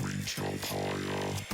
reach up higher.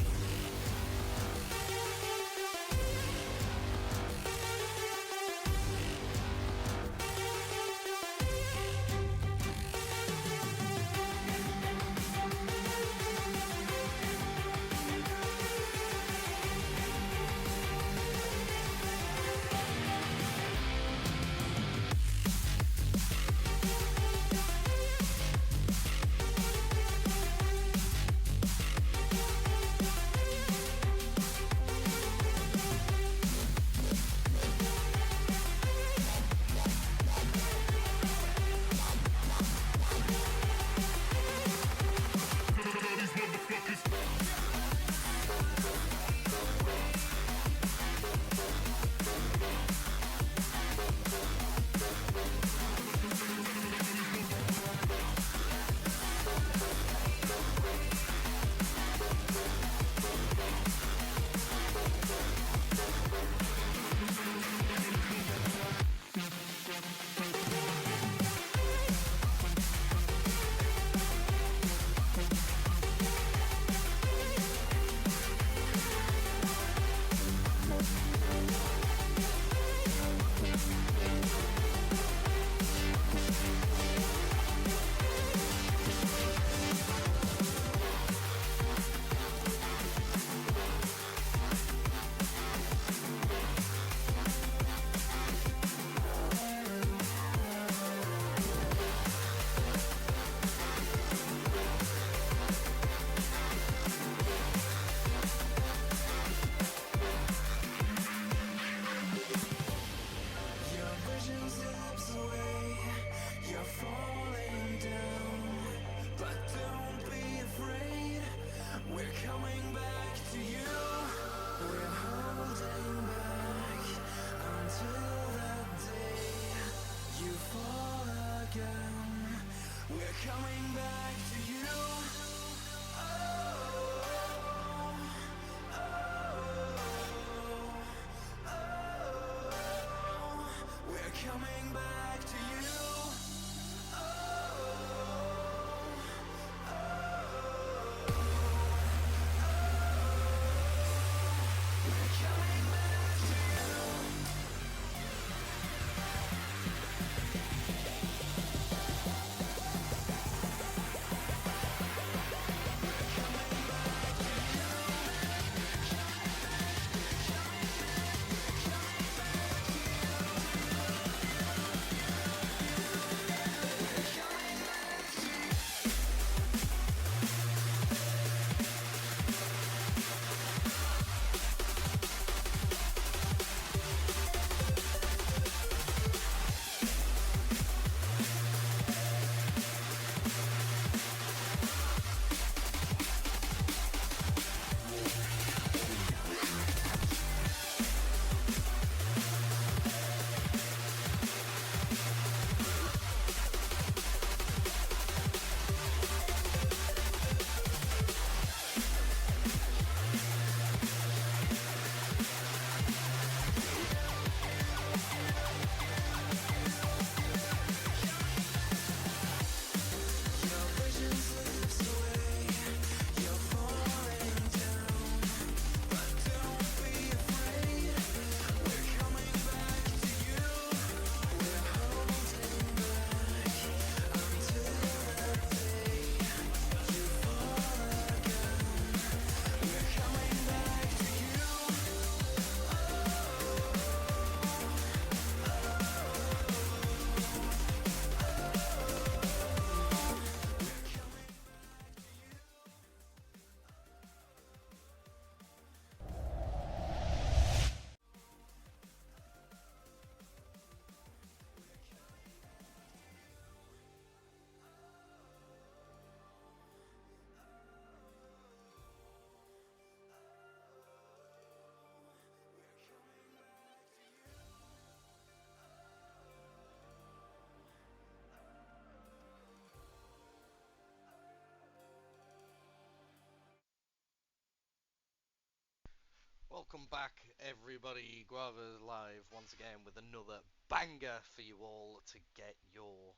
Welcome back, everybody. Guava live once again with another banger for you all to get your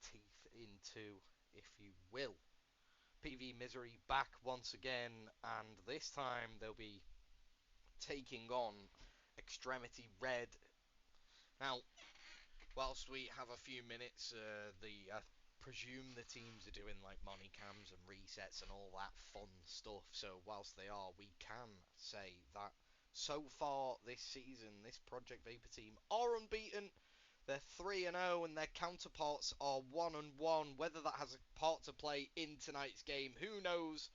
teeth into, if you will. PV Misery back once again, and this time they'll be taking on Extremity Red. Now, whilst we have a few minutes, I presume the teams are doing like money cams and resets and all that fun stuff. So whilst they are, we can say that so far this season, this Project Vapor team are unbeaten. They're 3-0 and their counterparts are 1-1. Whether that has a part to play in tonight's game, who knows?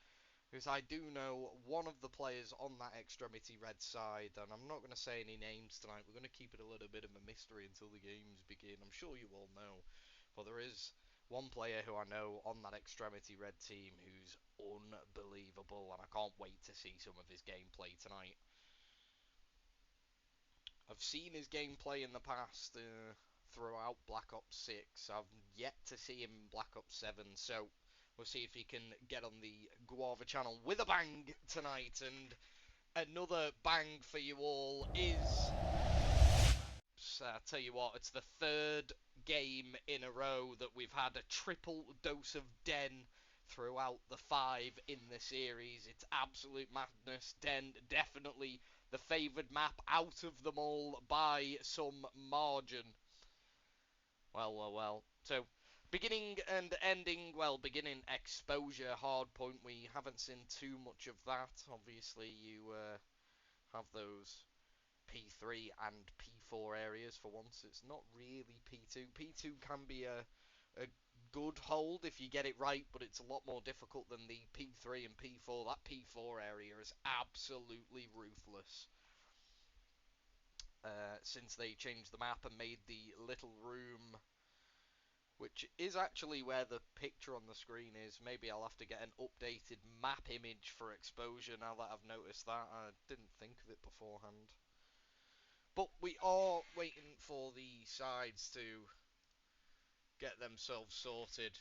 Because I do know one of the players on that Extremity Red side, and I'm not going to say any names tonight. We're going to keep it a little bit of a mystery until the games begin. I'm sure you all know, but there is one player who I know on that Extremity Red team who's unbelievable, and I can't wait to see some of his gameplay tonight. I've seen his gameplay in the past throughout Black Ops 6. I've yet to see him in Black Ops 7, so we'll see if he can get on the Guava channel with a bang tonight. And another bang for you all is... I'll tell you what, it's the third game in a row that we've had a triple dose of Den throughout the 5 in the series. It's absolute madness. Den definitely the favoured map out of them all by some margin. Well. So, beginning and ending, beginning exposure, hardpoint, we haven't seen too much of that. Obviously, you have those P3 and P4 areas for once. It's not really P2. P2 can be a good hold if you get it right, but it's a lot more difficult than the P3 and P4. That P4 area is absolutely ruthless. Since they changed the map and made the little room, which is actually where the picture on the screen is. Maybe I'll have to get an updated map image for exposure now that I've noticed that. I didn't think of it beforehand. But we are waiting for the sides to get themselves sorted.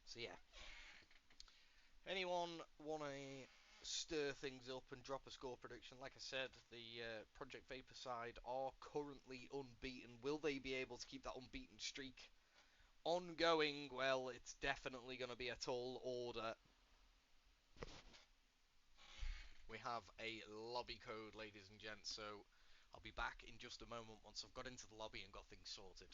So yeah, anyone want to stir things up and drop a score prediction? Like I said, the Project Vapor side are currently unbeaten. Will they be able to keep that unbeaten streak ongoing? Well, it's definitely going to be a tall order. We have a lobby code, ladies and gents, so I'll be back in just a moment once I've got into the lobby and got things sorted.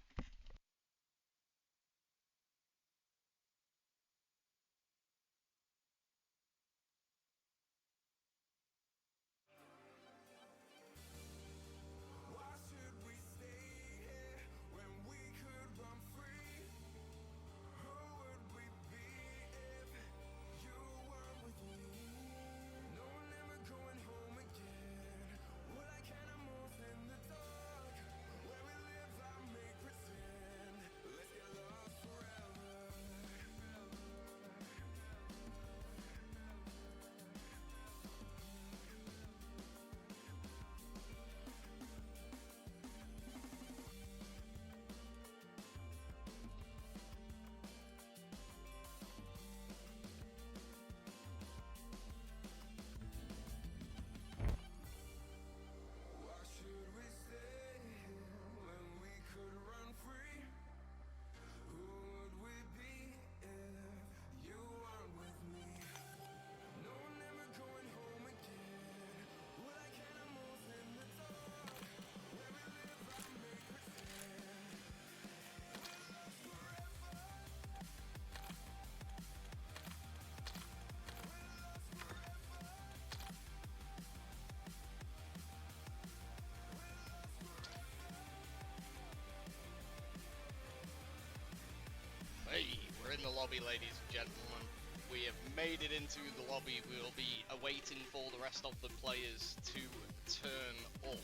Hey, we're in the lobby, ladies and gentlemen. We have made it into the lobby. We'll be awaiting for the rest of the players to turn up.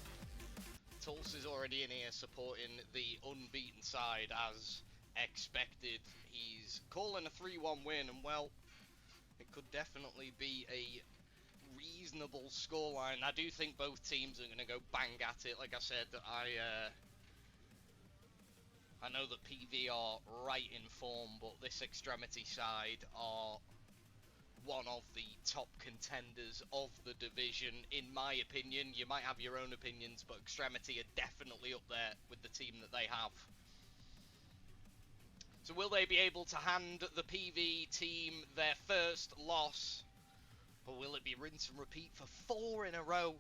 Tulsa's already in here supporting the unbeaten side as expected. He's calling a 3-1 win, and well, it could definitely be a reasonable scoreline. I do think both teams are going to go bang at it. Like I said, I know that PV are right in form, but this Extremity side are one of the top contenders of the division, in my opinion. You might have your own opinions, but Extremity are definitely up there with the team that they have. So will they be able to hand the PV team their first loss? Or will it be rinse and repeat for 4 in a row?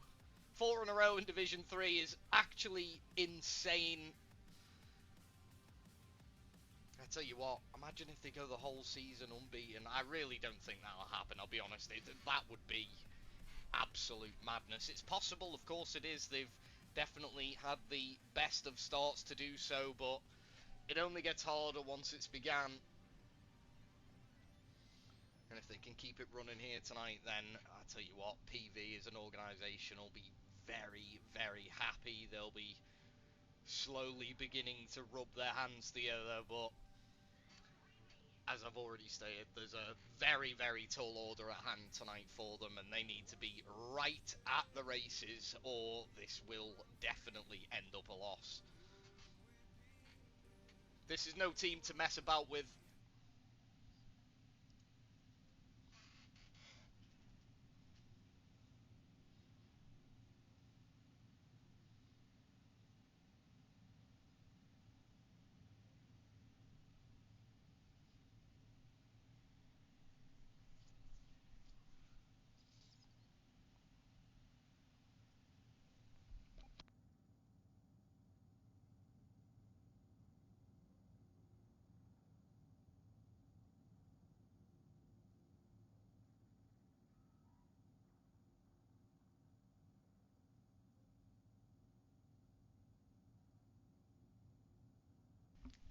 4 in a row in Division 3 is actually insane. I tell you what, imagine if they go the whole season unbeaten. I really don't think that'll happen, I'll be honest. That would be absolute madness. It's possible, of course it is. They've definitely had the best of starts to do so, but it only gets harder once it's began. And if they can keep it running here tonight, then I tell you what, PV as an organisation will be very, very happy. They'll be slowly beginning to rub their hands together, but as I've already stated, there's a very, very tall order at hand tonight for them, and they need to be right at the races, or this will definitely end up a loss. This is no team to mess about with.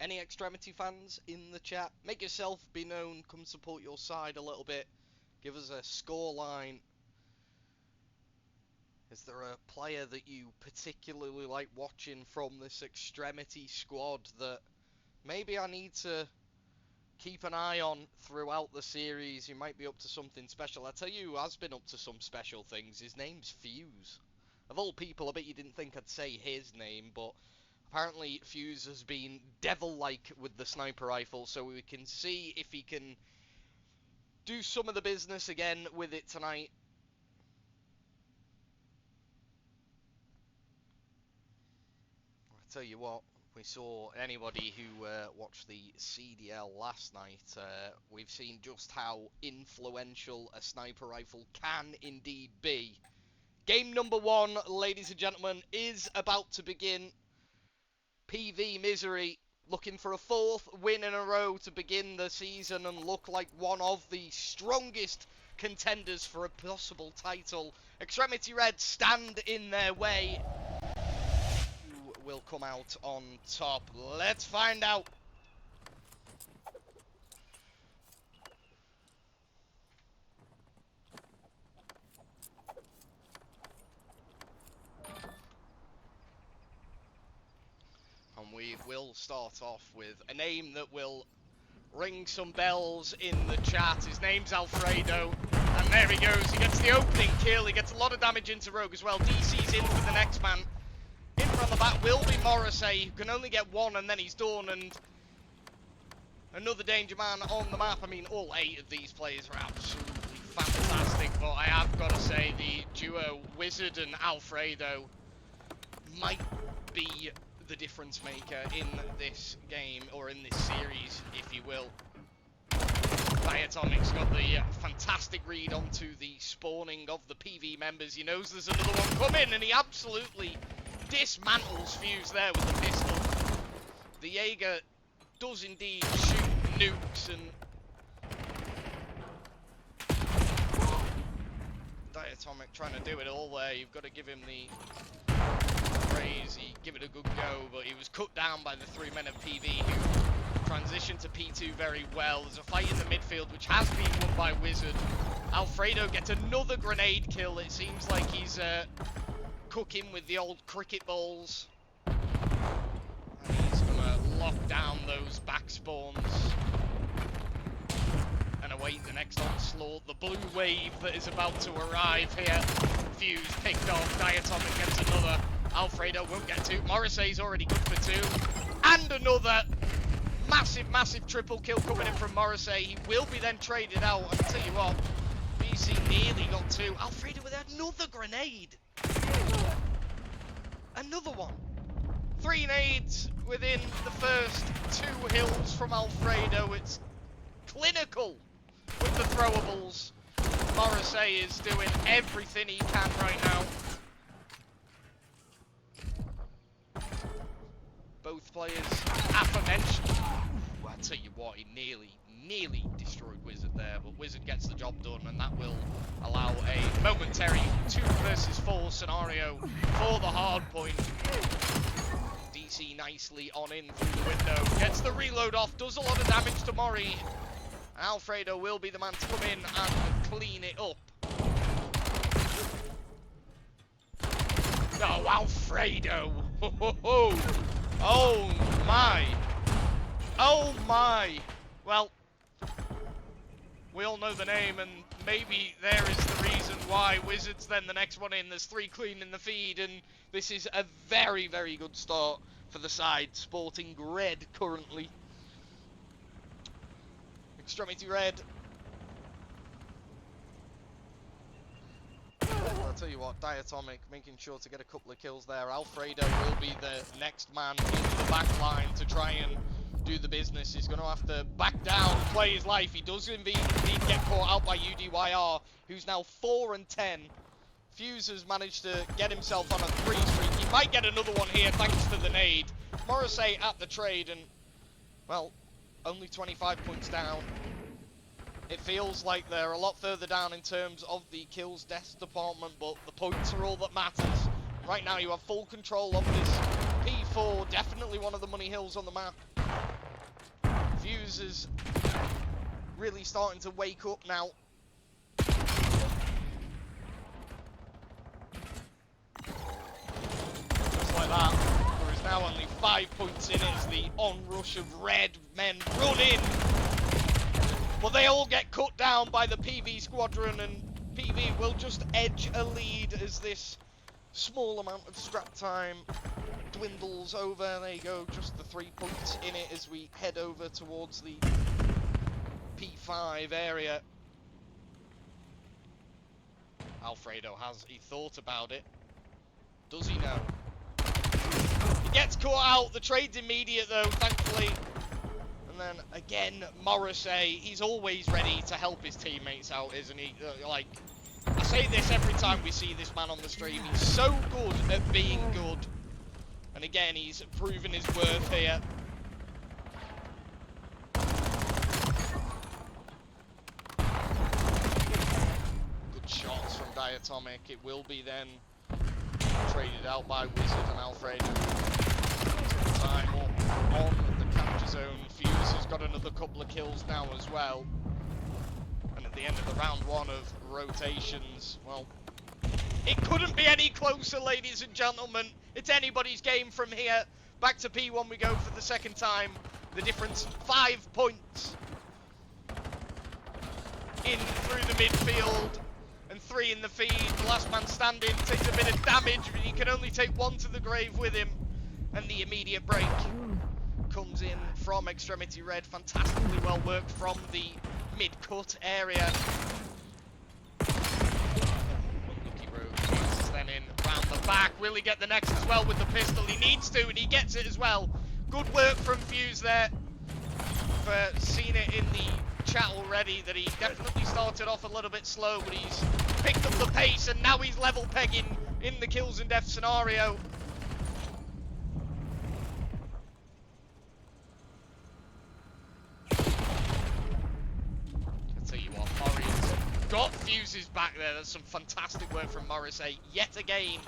Any Extremity fans in the chat, make yourself be known, come support your side a little bit, give us a score line. Is there a player that you particularly like watching from this Extremity squad that maybe I need to keep an eye on throughout the series? He might be up to something special. I tell you who has been up to some special things. His name's Fuse. Of all people, I bet you didn't think I'd say his name, but apparently Fuse has been devil-like with the sniper rifle, so we can see if he can do some of the business again with it tonight. I tell you what, we saw anybody who watched the CDL last night, we've seen just how influential a sniper rifle can indeed be. Game number 1, ladies and gentlemen, is about to begin. PV Misery looking for a 4th win in a row to begin the season and look like one of the strongest contenders for a possible title. Extremity Red stand in their way. Who will come out on top? Let's find out. And we will start off with a name that will ring some bells in the chat. His name's Alfredo, and there he goes. He gets the opening kill. He gets a lot of damage into Rogue as well. DC's in for the next man. In from the back will be Morrissey, who can only get one, and then he's done. And another danger man on the map. I mean, all 8 of these players are absolutely fantastic, but I have got to say the duo Wizard and Alfredo might be the difference maker in this game, or in this series, if you will. Diatomic's got the fantastic read onto the spawning of the PV members. He knows there's another one coming, and he absolutely dismantles Fuse there with the pistol. The Jaeger does indeed shoot nukes, and Diatomic trying to do it all there. You've got to give him the praise. He give it a good go, but he was cut down by the 3 men of PV, who transitioned to P2 very well. There's a fight in the midfield which has been won by Wizard. Alfredo gets another grenade kill. It seems like he's cooking with the old cricket balls. And he's gonna lock down those back spawns and await the next onslaught. The blue wave that is about to arrive here. Fuse picked off. Diatomic gets another. Alfredo won't get 2. Morrissey's already good for 2. And another massive triple kill coming in from Morrissey. He will be then traded out. I'll tell you what, BC nearly got two. Alfredo with another grenade. Another one. 3 nades within the first 2 hills from Alfredo. It's clinical with the throwables. Morrissey is doing everything he can right now. Both players aforementioned. Well, I tell you what, he nearly destroyed Wizard there, but Wizard gets the job done, and that will allow a momentary 2 versus 4 scenario for the hard point. DC nicely on in through the window, gets the reload off, does a lot of damage to Mori. Alfredo will be the man to come in and clean it up. Oh, Alfredo! Oh my! Oh my! Well, we all know the name, and maybe there is the reason why Wizards then the next one in. There's 3 clean in the feed, and this is a very good start for the side sporting red currently. Extremity Red. I'll tell you what, Diatomic making sure to get a couple of kills there. Alfredo will be the next man into the back line to try and do the business. He's going to have to back down, play his life. He does indeed get caught out by UDYR, who's now 4-10. Fuse has managed to get himself on a 3 streak. He might get another one here thanks to the nade. Morrissey at the trade, and, well, only 25 points down. It feels like they're a lot further down in terms of the kills deaths department, but the points are all that matters. Right now you have full control of this P4, definitely one of the money hills on the map. Fuse is really starting to wake up now. Just like that. There is now only 5 points in it as the onrush of red men run in. Well, they all get cut down by the PV squadron, and PV will just edge a lead as this small amount of scrap time dwindles over. There you go, just the 3 points in it as we head over towards the P5 area. Alfredo, has he thought about it? Does he know? He gets caught out. The trade's immediate though, thankfully. And then again, Morrissey, he's always ready to help his teammates out, isn't he? Like, I say this every time we see this man on the stream. He's so good at being good. And again, he's proven his worth here. Good shots from Diatomic. It will be then traded out by Wizard and Alfredo. Time up on the capture zone. Fuse has got another couple of kills now as well. And at the end of the round 1 of rotations, well, it couldn't be any closer, ladies and gentlemen. It's anybody's game from here. Back to P1 we go for the second time. The difference, 5 points. In through the midfield, and 3 in the feed. The last man standing takes a bit of damage, but he can only take 1 to the grave with him. And the immediate break comes in from Extremity Red. Fantastically well worked from the mid-cut area. Lucky Rose is then in round the back. Will he get the next as well with the pistol? He needs to, and he gets it as well. Good work from Fuse there. For seeing it in the chat already that he definitely started off a little bit slow, but he's picked up the pace, and now he's level pegging in the kills and death scenario. Got Fuse's back there. That's some fantastic work from Morrissey yet again.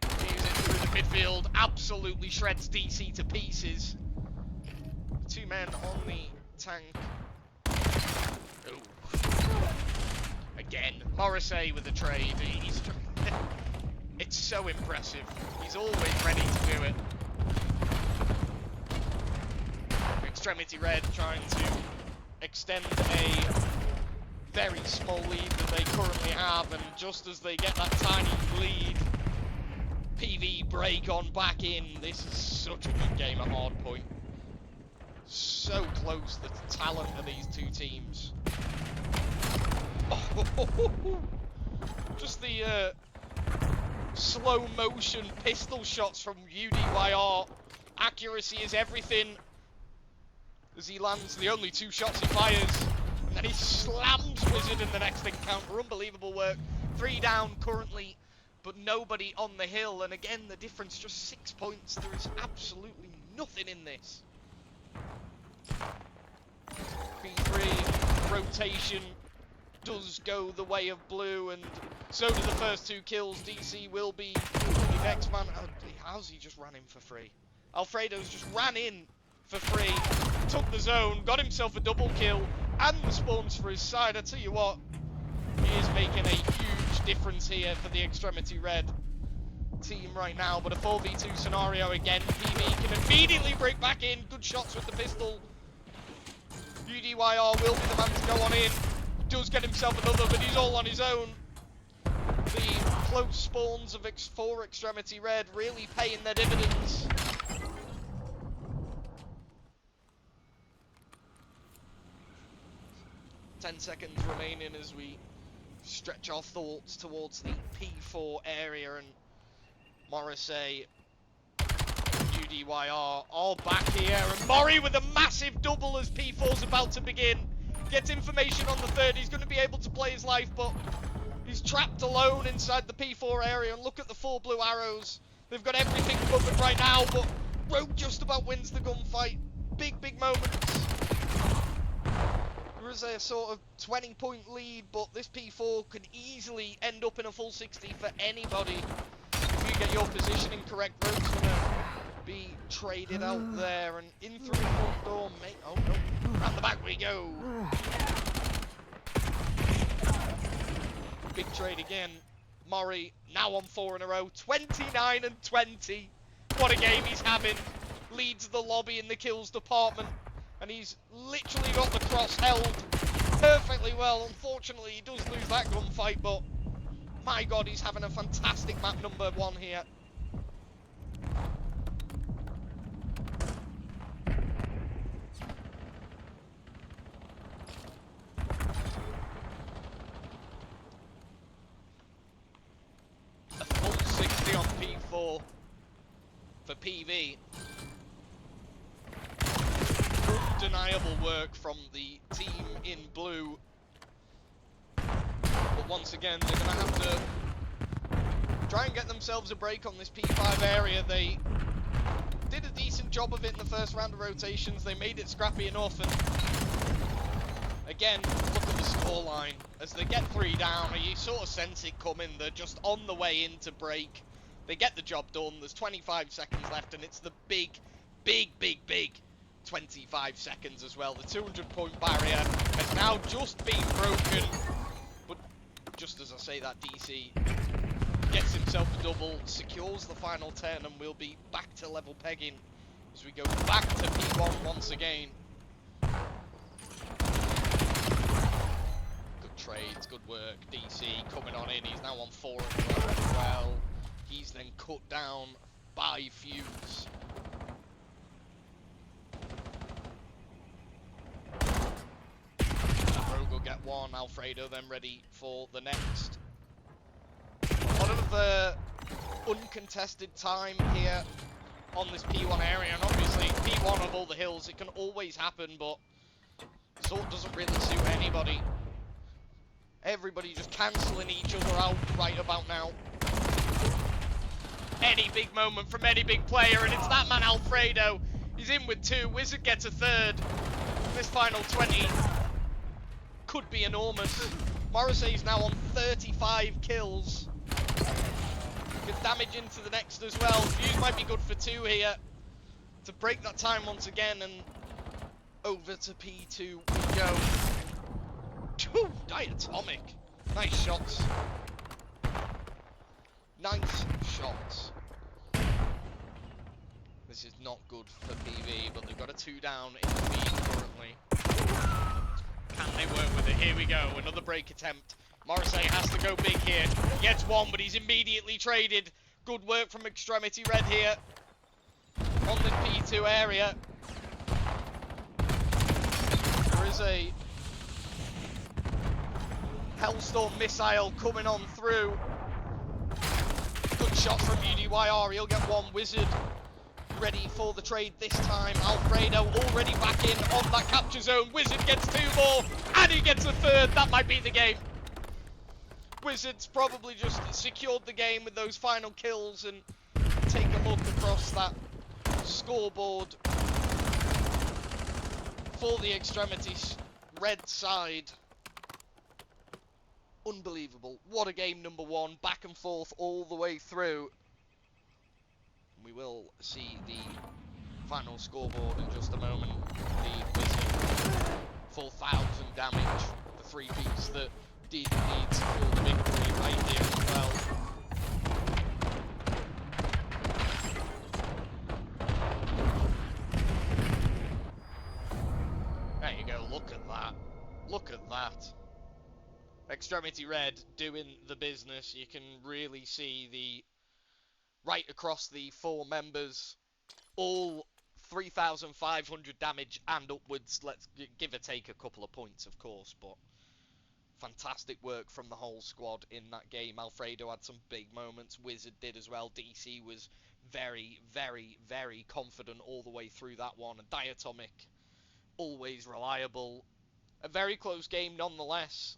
Fuse in through the midfield, absolutely shreds DC to pieces. 2 men on the tank. Ooh. Again, Morrissey with the trade. It's so impressive. He's always ready to do it. Extremity Red trying to extend a very small lead that they currently have, and just as they get that tiny lead, PV break on back in. This is such a good game at Hardpoint. So close, the talent of these two teams. Oh, just the slow motion pistol shots from UDYR. Accuracy is everything. As he lands the only 2 shots he fires. And then he slams Wizard in the next encounter. Unbelievable work. 3 down currently, but nobody on the hill. And again, the difference just 6 points. There is absolutely nothing in this. P3 rotation does go the way of blue, and so do the first 2 kills. DC will be the next man. Oh, how's he just ran in for free? Alfredo's just ran in for free, took the zone, got himself a double kill, and the spawns for his side. I tell you what, he is making a huge difference here for the Extremity Red team right now. But a 4v2 scenario again. PV can immediately break back in. Good shots with the pistol. UDYR will be the man to go on in. Does get himself another, but he's all on his own. The close spawns of for Extremity Red really paying their dividends. Ten seconds remaining as we stretch our thoughts towards the P4 area, and Morrissey, UDYR all back here, and Mori with a massive double as P4's about to begin. Gets information on the third. He's going to be able to play his life, but he's trapped alone inside the P4 area. And look at the 4 blue arrows. They've got everything covered right now, but Rogue just about wins the gunfight. Big moments. There is a sort of 20-point lead, but this P4 could easily end up in a full 60 for anybody. If you get your positioning correct, Rogue's going to be traded out there, and in through the front door, mate. Oh no, round the back we go. Big trade again. Murray now on 4 in a row, 29 and 20. What a game he's having. Leads the lobby in the kills department, and he's literally got the cross held perfectly well. Unfortunately, he does lose that gunfight, but my god, he's having a fantastic map number 1 here. A full 60 on P4 for PV. Undeniable work from the team in blue. But once again, they're going to have to try and get themselves a break on this P5 area. They did a decent job of it in the first round of rotations. They made it scrappy enough, and again, look at the scoreline. As they get 3 down, you sort of sense it coming. They're just on the way in to break. They get the job done. There's 25 seconds left, and it's the big 25 seconds as well. The 200-point barrier has now just been broken. But just as I say that, DC gets himself a double, secures the final 10, and we'll be back to level pegging as we go back to P1 once again. Good trades, good work. DC coming on in. He's now on 4 as well. He's then cut down by Fuse. Rogue will get 1. Alfredo then ready for the next. A lot of uncontested time here on this P1 area, and obviously P1 of all the hills, it can always happen, but sort of doesn't really suit anybody. Everybody just cancelling each other out right about now. Any big moment from any big player, and it's that man Alfredo. He's in with 2. Wizard gets a 3rd. This final 20 could be enormous. Morrissey's now on 35 kills. Good damage into the next as well. Fuse might be good for 2 here to break that time once again, and over to P2 we go. Ooh, diatomic. Nice shots. Nice shots. This is not good for PV, but they've got a 2 down in the lead currently. Can they work with it? Here we go. Another break attempt. Morrissey has to go big here. He gets 1, but he's immediately traded. Good work from Extremity Red here on the P2 area. There is a Hellstorm missile coming on through. Good shot from UDYR. He'll get one. Wizard ready for the trade this time. Alfredo already back in on that capture zone. Wizard gets two more, and he gets a third. That might be the game. Wizards probably just secured the game with those final kills, and take a look across that scoreboard for the Extremity Red side. Unbelievable. What a game, number one. Back and forth all the way through. We will see the final scoreboard in just a moment. The Wizard, 4,000 damage. The three-piece that did indeed secure the victory right here as well. There you go. Look at that. Look at that. Extremity Red doing the business. You can really see the right across the four members, all 3,500 damage and upwards. Let's give or take a couple of points, of course, but fantastic work from the whole squad in that game. Alfredo had some big moments. Wizard did as well. DC was very, very, very confident all the way through that one. And Diatomic, always reliable. A very close game nonetheless.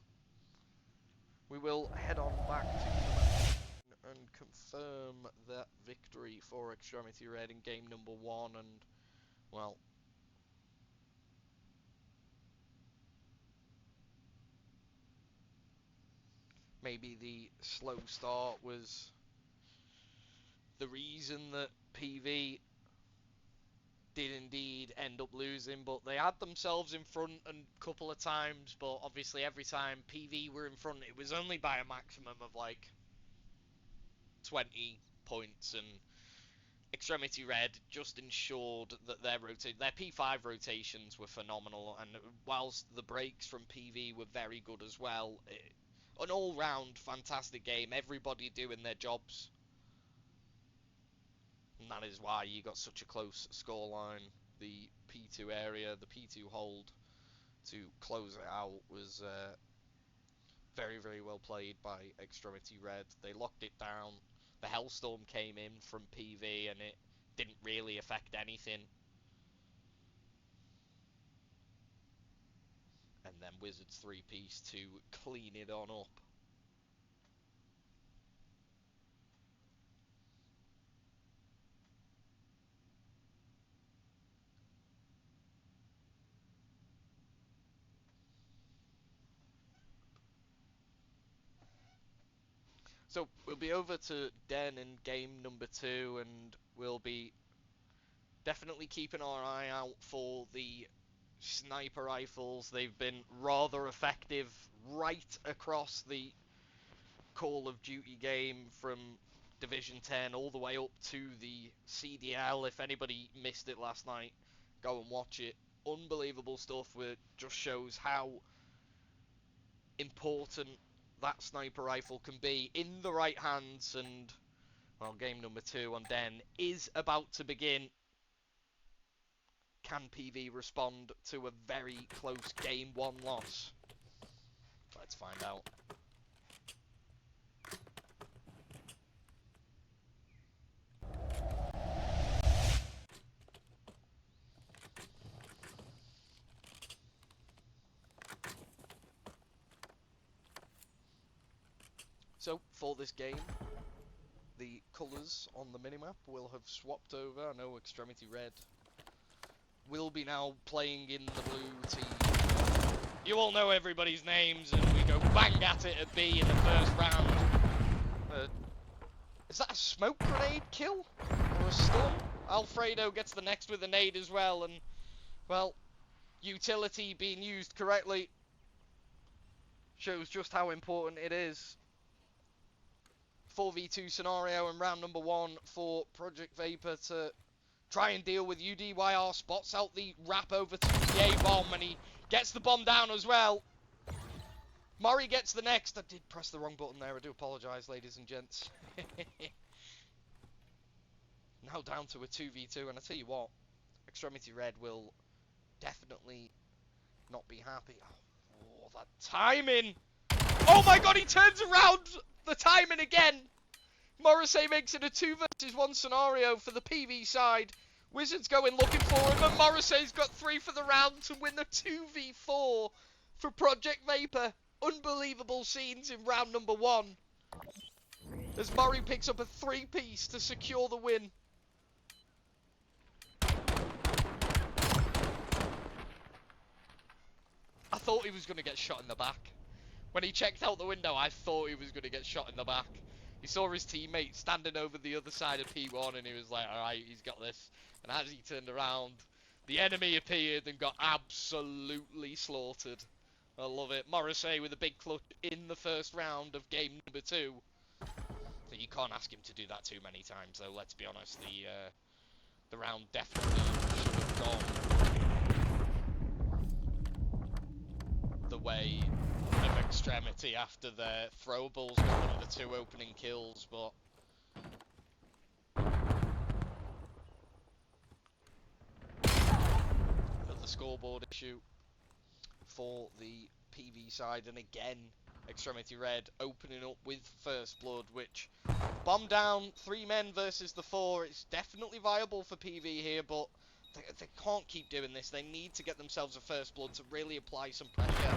We will head on back to the map and confirm that victory for Extremity Red in game number one. And, well, maybe the slow start was the reason that PV did indeed end up losing, but they had themselves in front a couple of times, but obviously every time PV were in front, it was only by a maximum of like 20 points, and Extremity Red just ensured that their P5 rotations were phenomenal, and whilst the breaks from PV were very good as well, an all-round fantastic game, everybody doing their jobs. And that is why you got such a close scoreline. The P2 area, the P2 hold to close it out was very, very well played by Extremity Red. They locked it down. The Hellstorm came in from PV and it didn't really affect anything. And then Wizards three-piece to clean it on up. So we'll be over to Den in game number 2, and we'll be definitely keeping our eye out for the sniper rifles. They've been rather effective right across the Call of Duty game, from Division 10 all the way up to the CDL. If anybody missed it last night, go and watch it. Unbelievable stuff. It just shows how important that sniper rifle can be in the right hands. And, well, game number 2 on Den is about to begin. Can PV respond to a very close game 1 loss? Let's find out. So, for this game, the colours on the minimap will have swapped over. I know Extremity Red will be now playing in the blue team. You all know everybody's names, and we go bang at it at B in the first round. Is that a smoke grenade kill? Or a stun? Alfredo gets the next with a nade as well, and, well, utility being used correctly shows just how important it is. 4v2 scenario in round number 1 for Project Vapor to try and deal with UDYR. Spots out the wrap over to the A-bomb, and he gets the bomb down as well. Murray gets the next. I did press the wrong button there. I do apologise, ladies and gents. now down to a 2v2, and I tell you what, Extremity Red will definitely not be happy. Oh, that timing! Oh my god, he turns around! The timing again! Morrissey makes it a 2 versus 1 scenario for the PV side. Wizards going looking for him, and Morrissey's got 3 for the round to win the 2v4 for Project Vapor. Unbelievable scenes in round number 1. As Murray picks up a 3-piece to secure the win. I thought he was going to get shot in the back. When he checked out the window, I thought he was going to get shot in the back. He saw his teammate standing over the other side of P1 and he was like, alright, he's got this. And as he turned around, the enemy appeared and got absolutely slaughtered. I love it. Morrissey with a big clutch in the first round of game number 2. So you can't ask him to do that too many times, though. Let's be honest, the round definitely should have gone the way of Extremity after their throwables got one of the 2 opening kills, but the scoreboard issue for the PV side, and again Extremity Red opening up with first blood, which bomb down 3 men versus the 4. It's definitely viable for PV here, but they can't keep doing this. They need to get themselves a first blood to really apply some pressure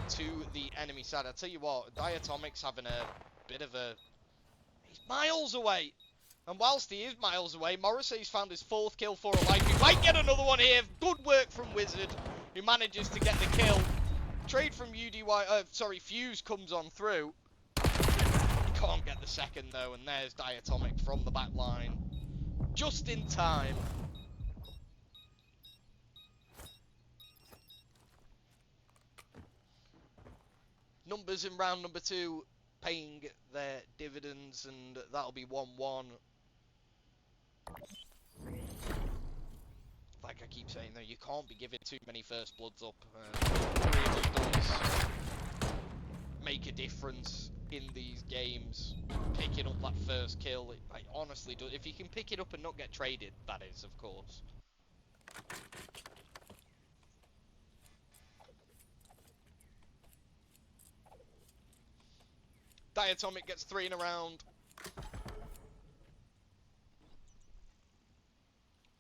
to the enemy side. I tell you what, Diatomic's having a bit of a... He's miles away. And whilst he is miles away, Morrissey's found his 4th kill for a life. He might get another one here. Good work from Wizard, who manages to get the kill. Trade from Fuse comes on through. He can't get the second though, and there's Diatomic from the back line. Just in time. Numbers in round number 2 paying their dividends, and that'll be 1-1. Like I keep saying though, you can't be giving too many first bloods up. It really does make a difference in these games. Picking up that first kill, it honestly does. If you can pick it up and not get traded, that is, of course. Diatomic gets 3 in a round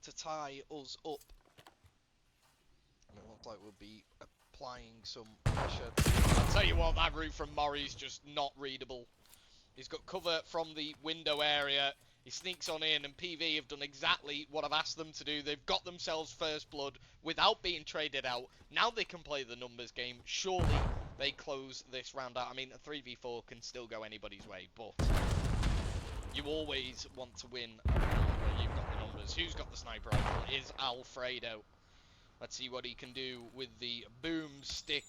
to tie us up. And it looks like we'll be applying some pressure. I'll tell you what, that route from Murray's just not readable. He's got cover from the window area. He sneaks on in, and PV have done exactly what I've asked them to do. They've got themselves first blood without being traded out. Now they can play the numbers game. Surely they close this round out. I mean, a 3v4 can still go anybody's way, but you always want to win a round where you've got the numbers. Who's got the sniper rifle? Is Alfredo. Let's see what he can do with the boomstick.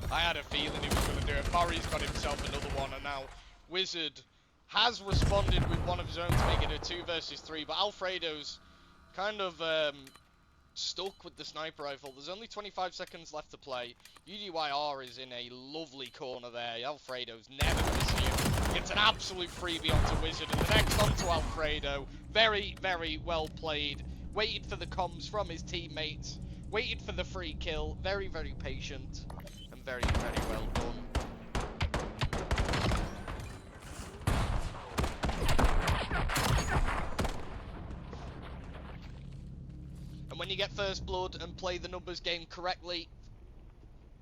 I had a feeling he was going to do it. Murray's got himself another one, and now Wizard has responded with one of his own to make it a 2 versus 3, but Alfredo's kind of stuck with the sniper rifle. There's only 25 seconds left to play. UDYR is in a lovely corner there. Alfredo's never going to see him. Gets an absolute freebie onto Wizard, and the next onto Alfredo. Very, very well played. Waited for the comms from his teammates. Waited for the free kill. Very, very patient. And very, very well done. And when you get first blood and play the numbers game correctly,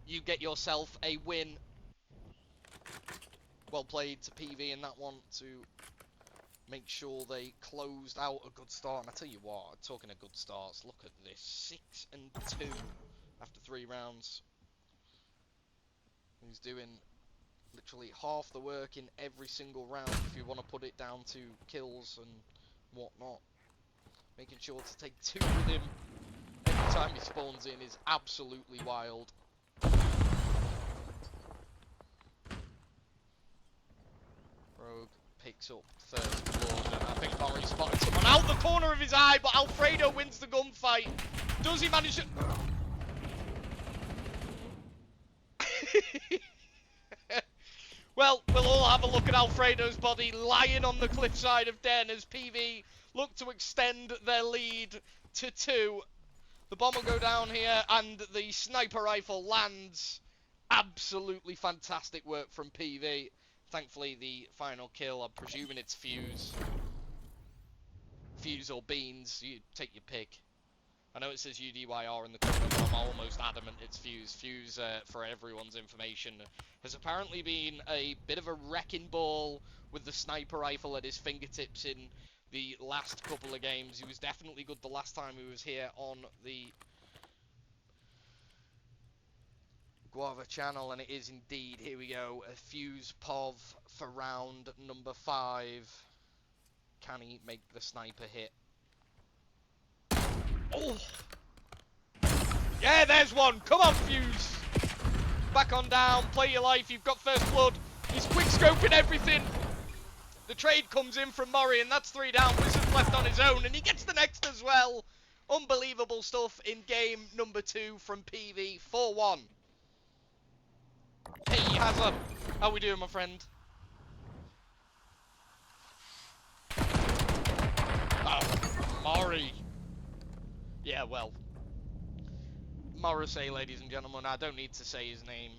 you get yourself a win. Well played to PV in that one to make sure they closed out a good start. And I tell you what, talking of good starts, look at this. 6-2 after 3 rounds. He's doing literally half the work in every single round if you want to put it down to kills and whatnot. Making sure to take 2 with him every time he spawns in is absolutely wild. Rogue picks up first blood, and I think Murray spotted someone out the corner of his eye, but Alfredo wins the gunfight. Does he manage to... Well, we'll all have a look at Alfredo's body lying on the cliffside of Den as PV look to extend their lead to 2. The bomb will go down here, and the sniper rifle lands. Absolutely fantastic work from PV. Thankfully, the final kill, I'm presuming it's Fuse. Fuse or Beans, you take your pick. I know it says UDYR in the corner, but I'm almost adamant it's Fuse. Fuse, for everyone's information, has apparently been a bit of a wrecking ball with the sniper rifle at his fingertips in the last couple of games. He was definitely good the last time he was here on the Guava channel, and it is indeed, here we go, a Fuse POV for round number 5. Can he make the sniper hit? Oh! Yeah, there's one! Come on, Fuse! Back on down, play your life, you've got first blood. He's quick scoping everything. The trade comes in from Murray, and that's 3 down. Wizard's left on his own, and he gets the next as well. Unbelievable stuff in game number 2 from PV, 4-1. Hey, Hazard, how we doing, my friend? Oh, Murray. Yeah, well, Morrissey, ladies and gentlemen, I don't need to say his name,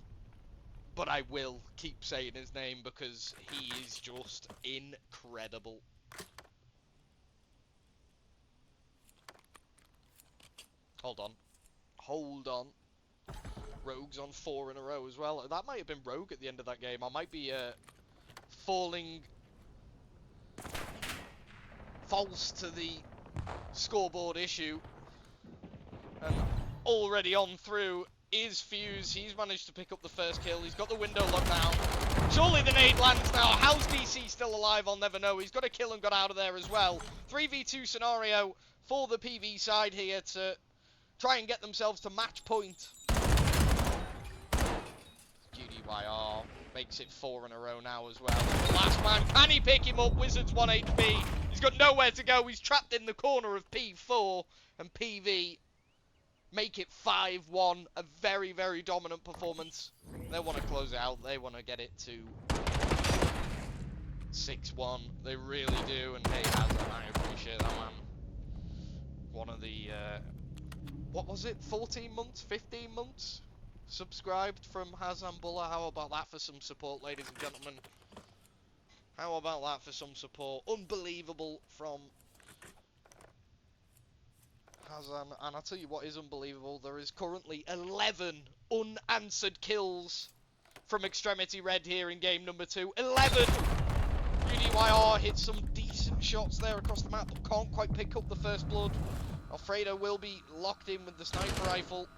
but I will keep saying his name because he is just incredible. Hold on. Hold on. Rogue's on 4 in a row as well. That might have been Rogue at the end of that game. I might be falling false to the scoreboard issue. And already on through is Fuse. He's managed to pick up the first kill. He's got the window locked down. Surely the nade lands now. How's DC still alive? I'll never know. He's got a kill and got out of there as well. 3v2 scenario for the PV side here to try and get themselves to match point. GDYR makes it 4 in a row now as well. The last man, can he pick him up? Wizards 1 HP. He's got nowhere to go. He's trapped in the corner of P4, and PV make it 5-1. A very, very dominant performance. They want to close it out. They want to get it to 6-1. They really do. And hey, Hazard, I appreciate that, man. One of the, what was it? 14 months? 15 months? Subscribed from Hazan Bulla. How about that for some support, ladies and gentlemen? How about that for some support? Unbelievable from Hazan. And I'll tell you what is unbelievable. There is currently 11 unanswered kills from Extremity Red here in game number 2. 11! UDYR hits some decent shots there across the map, but can't quite pick up the first blood. Alfredo will be locked in with the sniper rifle.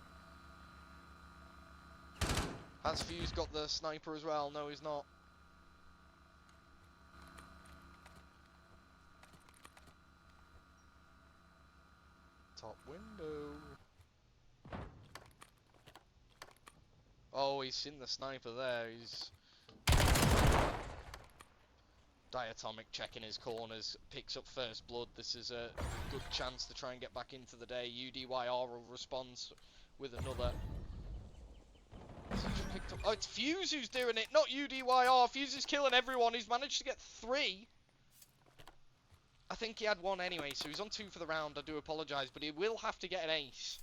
Has Fuse got the sniper as well? No, he's not. Top window. Oh, he's seen the sniper there. He's Diatomic checking his corners, picks up first blood. This is a good chance to try and get back into the day. UDYR will respond with another. Oh, it's Fuse who's doing it, not UDYR. Fuse is killing everyone. He's managed to get 3. I think he had 1 anyway, so he's on 2 for the round. I do apologise, but he will have to get an ace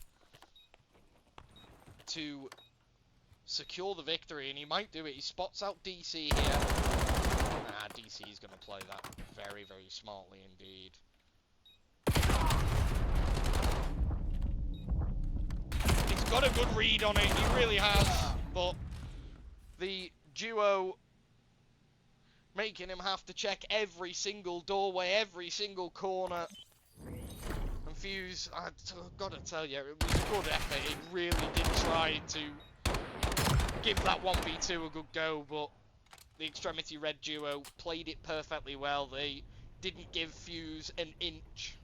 to secure the victory, and he might do it. He spots out DC here. Nah, DC is going to play that very, very smartly indeed. He's got a good read on it, he really has, but the duo making him have to check every single doorway, every single corner. And Fuse, I've got to tell you, it was a good effort. He really did try to give that 1v2 a good go, but the Extremity Red duo played it perfectly well. They didn't give Fuse an inch.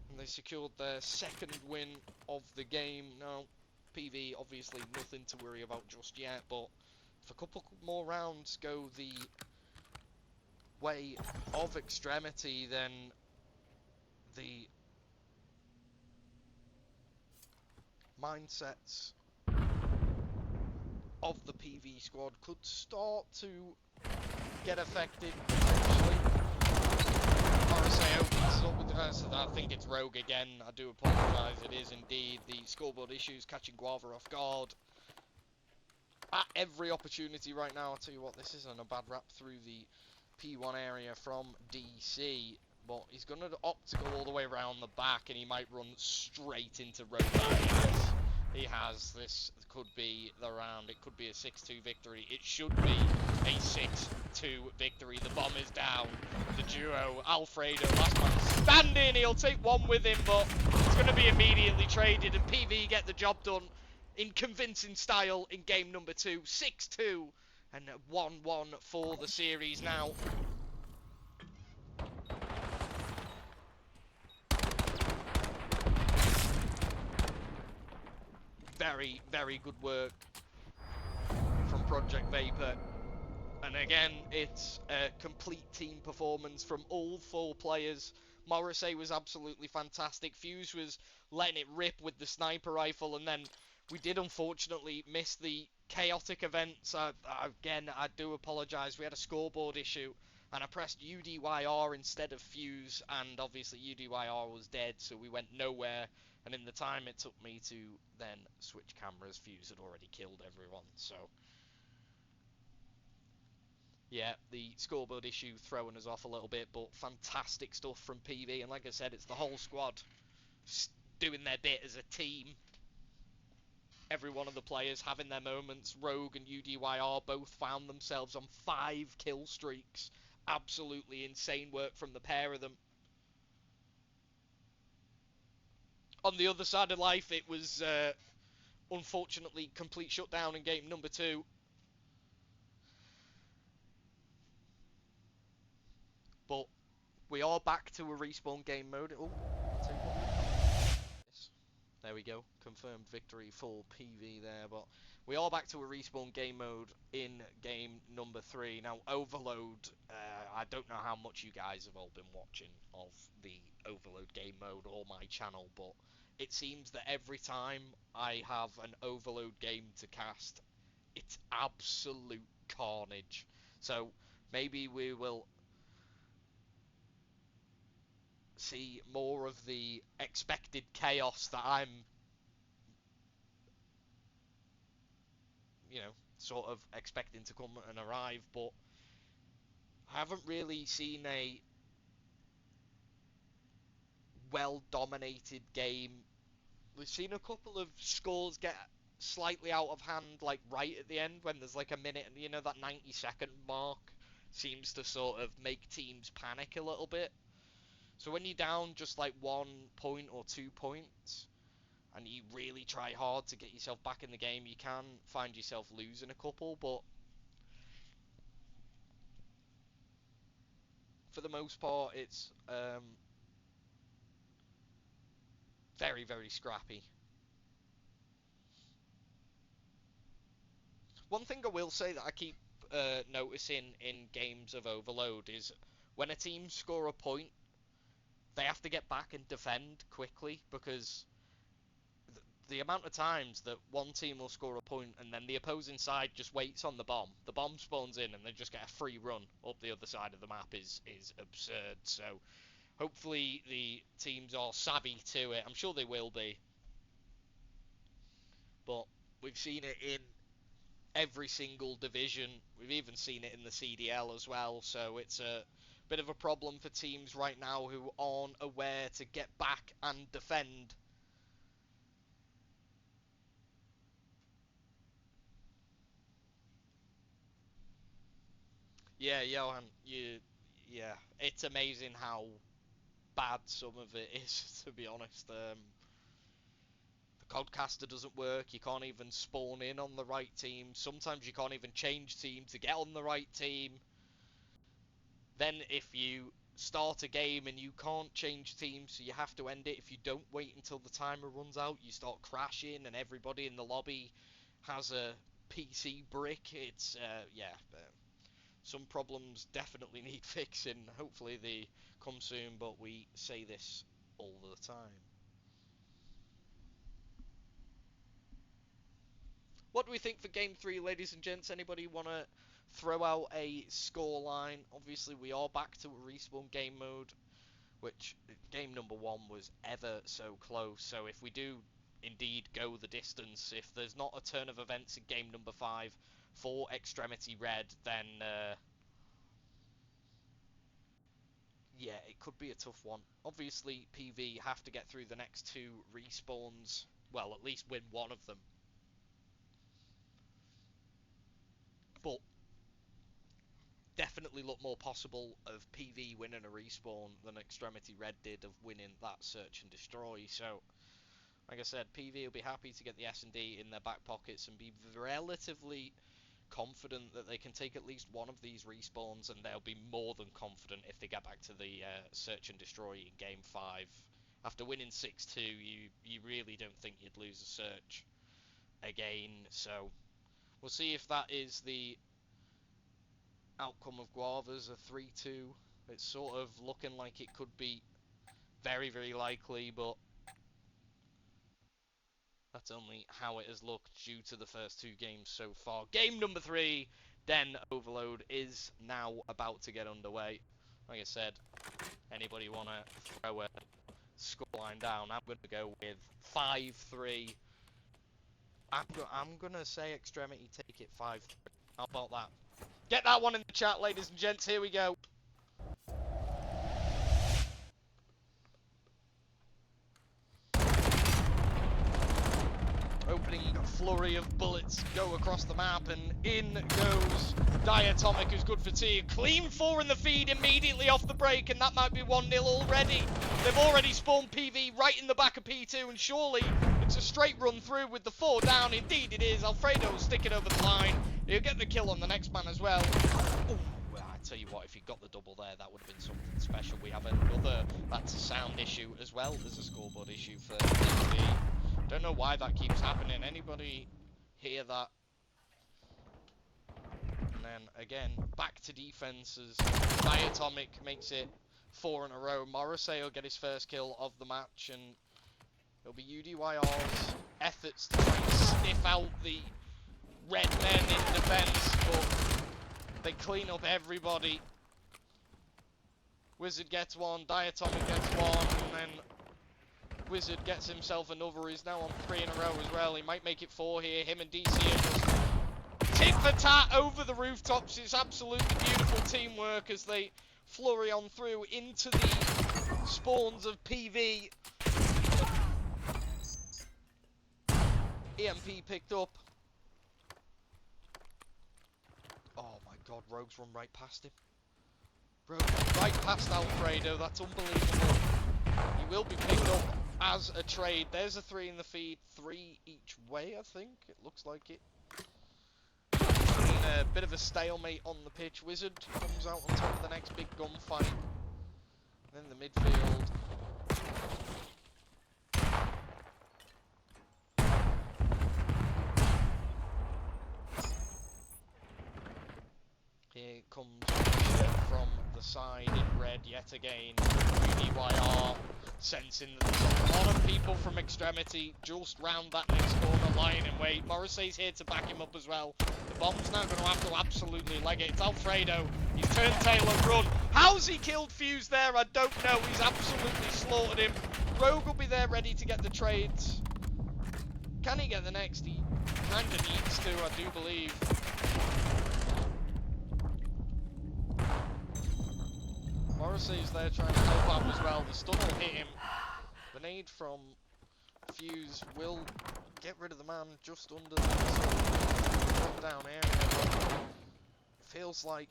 And they secured their second win of the game. Now, PV, obviously nothing to worry about just yet, but if a couple more rounds go the way of Extremity, then the mindsets of the PV squad could start to get affected potentially. RSA opens up with I think it's Rogue again. I do apologise. It is indeed the scoreboard issues catching Guava off guard. At every opportunity right now, I'll tell you what, this isn't a bad wrap through the P1 area from DC, but he's going to opt to go all the way around the back, and he might run straight into Rogue. Yes, he has. This could be the round. It could be a 6-2 victory. It should be a 6-2 victory. The bomb is down. The duo, Alfredo, last man standing. He'll take one with him, but it's going to be immediately traded, and PV get the job done in convincing style in game number 2. 6-2 and 1-1 for the series now. Very, very good work from Project Vapor. And again, it's a complete team performance from all 4 players. Morrissey was absolutely fantastic. Fuse was letting it rip with the sniper rifle, and then we did unfortunately miss the chaotic events. Again, I do apologise. We had a scoreboard issue, and I pressed UDYR instead of Fuse, and obviously UDYR was dead, so we went nowhere. And in the time it took me to then switch cameras, Fuse had already killed everyone, so yeah, the scoreboard issue throwing us off a little bit, but fantastic stuff from PV. And like I said, it's the whole squad doing their bit as a team. Every one of the players having their moments. Rogue and UDYR both found themselves on 5 kill streaks. Absolutely insane work from the pair of them. On the other side of life, it was unfortunately complete shutdown in game number 2. But we are back to a respawn game mode. Oh, there we go. Confirmed victory for PV there. But we are back to a respawn game mode in game number 3. Now, Overload, I don't know how much you guys have all been watching of the Overload game mode or my channel, but it seems that every time I have an Overload game to cast, it's absolute carnage. So maybe we will see more of the expected chaos that I'm, sort of expecting to come and arrive, but I haven't really seen a well-dominated game. We've seen a couple of scores get slightly out of hand, like right at the end when there's like a minute, and that 90-second mark seems to sort of make teams panic a little bit. So when you're down just like 1 point or 2 points, and you really try hard to get yourself back in the game, you can find yourself losing a couple, but for the most part, it's very, very scrappy. One thing I will say that I keep noticing in games of Overload is when a team score a point, they have to get back and defend quickly, because the amount of times that one team will score a point and then the opposing side just waits on the bomb spawns in and they just get a free run up the other side of the map is absurd. So hopefully the teams are savvy to it. I'm sure they will be, but we've seen it in every single division. We've even seen it in the CDL as well, so it's a bit of a problem for teams right now who aren't aware to get back and defend. Yeah, Johan, yeah, it's amazing how bad some of it is, to be honest. The Codcaster doesn't work, you can't even spawn in on the right team, sometimes you can't even change team to get on the right team. Then if you start a game and you can't change teams, so you have to end it, if you don't wait until the timer runs out, you start crashing and everybody in the lobby has a PC brick. It's, yeah, some problems definitely need fixing. Hopefully they come soon, but we say this all the time. What do we think for Game 3, ladies and gents? Anybody want to throw out a scoreline? Obviously, we are back to a respawn game mode, which game number 1 was ever so close. So if we do indeed go the distance, if there's not a turn of events in game number 5 for Extremity Red, then yeah, it could be a tough one. Obviously, PV have to get through the next 2 respawns. Well, at least win one of them. But definitely look more possible of PV winning a respawn than Extremity Red did of winning that search and destroy. So, like I said, PV will be happy to get the S&D in their back pockets and be relatively confident that they can take at least one of these respawns, and they'll be more than confident if they get back to the search and destroy in game 5. After winning 6-2, you really don't think you'd lose a search again. So we'll see if that is the outcome of Guava's, a 3-2. It's sort of looking like it could be very, very likely, but that's only how it has looked due to the first 2 games so far. Game number 3, Den Overload, is now about to get underway. Like I said, anybody want to throw a scoreline down? I'm going to go with 5-3. I'm going to say Extremity take it 5-3. How about that? Get that one in the chat, ladies and gents. Here we go. Opening flurry of bullets go across the map, and in goes Diatomic, who's good for 2. Clean 4 in the feed immediately off the break, and that might be 1-0 already. They've already spawned PV right in the back of P2, and surely it's a straight run through with the 4 down. Indeed it is. Alfredo will stick it over the line. He'll get the kill on the next man as well. Ooh, well, I tell you what, if he got the double there, that would have been something special. We have another, that's a sound issue as well as a scoreboard issue for PV. Don't know why that keeps happening. Anybody hear that? And then again, back to defense as Diatomic makes it 4 in a row. Morrissey will get his first kill of the match, and it'll be UDYR's efforts to try and sniff out the red men in defense, but they clean up everybody. Wizard gets one, Diatomic gets one, and then Wizard gets himself another. He's now on 3 in a row as well. He might make it 4 here. Him and DC are just tit for tat over the rooftops. It's absolutely beautiful teamwork as they flurry on through into the spawns of PV. EMP picked up. Oh my god, Rogue's run right past him. Rogue right past Alfredo. That's unbelievable. He will be picked up as a trade. There's a 3 in the feed, 3 each way, I think. It looks like it. A bit of a stalemate on the pitch. Wizard comes out on top of the next big gunfight. Then the midfield. Here comes from the side in red yet again. UDYR sensing that there's a lot of people from Extremity just round that next corner, lying in wait. Morrissey's here to back him up as well. The bomb's now going to have to absolutely leg it. It's Alfredo. He's turned tail and run. How's he killed Fuse there? I don't know. He's absolutely slaughtered him. Rogue will be there ready to get the trades. Can he get the next? He kind of needs to, I do believe. Morrissey's there trying to help out as well. The stun will hit him. The nade from Fuse will get rid of the man just under the drop down area. Feels like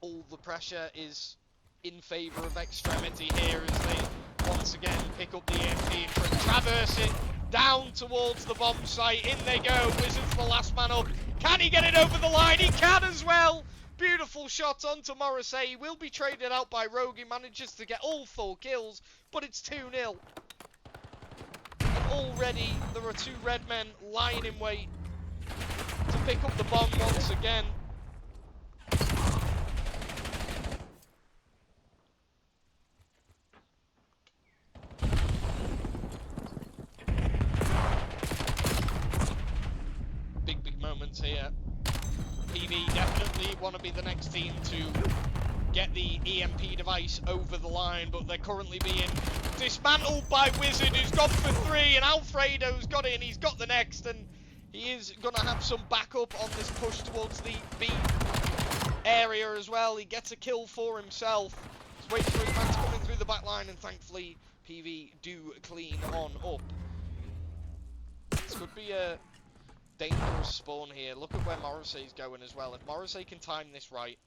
all the pressure is in favour of Extremity here as they once again pick up the EMP and traverse it down towards the bomb site. In they go. Wizard's the last man up. Can he get it over the line? He can as well. Beautiful shot onto Morrissey. He will be traded out by Rogue. He manages to get all 4 kills, but it's 2-0. And already there are 2 red men lying in wait to pick up the bomb once again. here. PV definitely want to be the next team to get the EMP device over the line, but they're currently being dismantled by Wizard, who's gone for 3, and Alfredo's got it, and he's got the next, and he is going to have some backup on this push towards the B area as well. He gets a kill for himself. He's waiting for his man to come in through the back line, and thankfully PV do clean on up. This could be a dangerous spawn here. Look at where Morrissey's going as well. If Morrissey can time this right,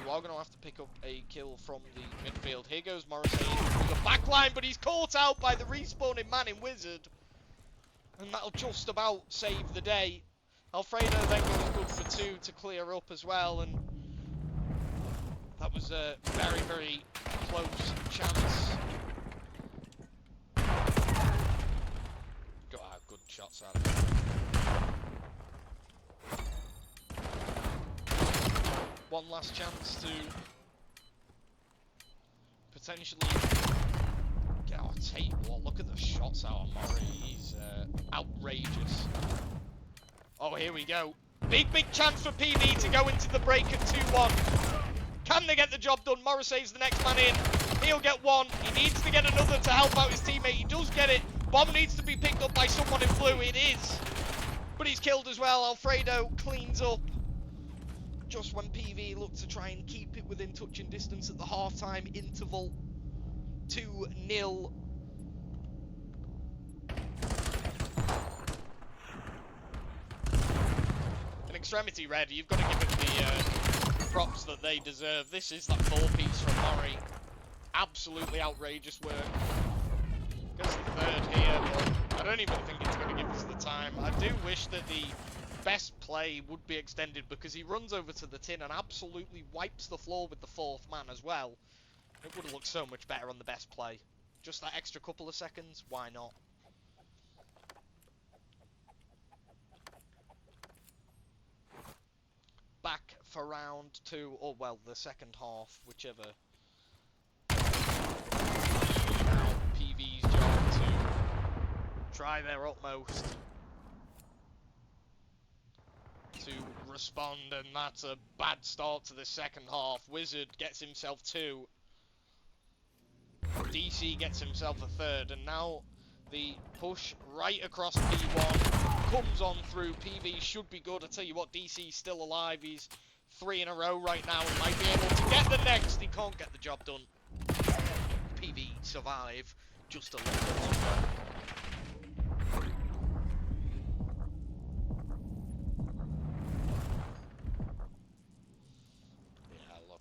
you are going to have to pick up a kill from the midfield. Here goes Morrissey through the back line, but he's caught out by the respawning man in Wizard. And that'll just about save the day. Alfredo then goes good for 2 to clear up as well, and that was a very, very close chance. Got good shots out of it. One last chance to potentially get our tape. Well, look at the shots out of Murray. He's outrageous. Oh, here we go. Big, big chance for PV to go into the break at 2-1. Can they get the job done? Morrissey's the next man in. He'll get 1. He needs to get another to help out his teammate. He does get it. Bomb needs to be picked up by someone in blue. It is. But he's killed as well. Alfredo cleans up just when PV looked to try and keep it within touching distance at the half-time interval. 2-0. And Extremity Red, you've got to give it the props that they deserve. This is that 4-piece from Murray. Absolutely outrageous work. Goes to the 3rd here, but I don't even think it's going to give us the time. I do wish that the best play would be extended, because he runs over to the tin and absolutely wipes the floor with the 4th man as well. It would have looked so much better on the best play. Just that extra couple of seconds, why not? Back for round 2, or well, the second half, whichever. Now PV's job to try their utmost to respond, and that's a bad start to the second half. Wizard gets himself 2. DC gets himself a 3rd, and now the push right across P1 comes on through. PV should be good. I tell you what, DC's still alive. He's 3 in a row right now and might be able to get the next. He can't get the job done. PV survive just a little bit longer.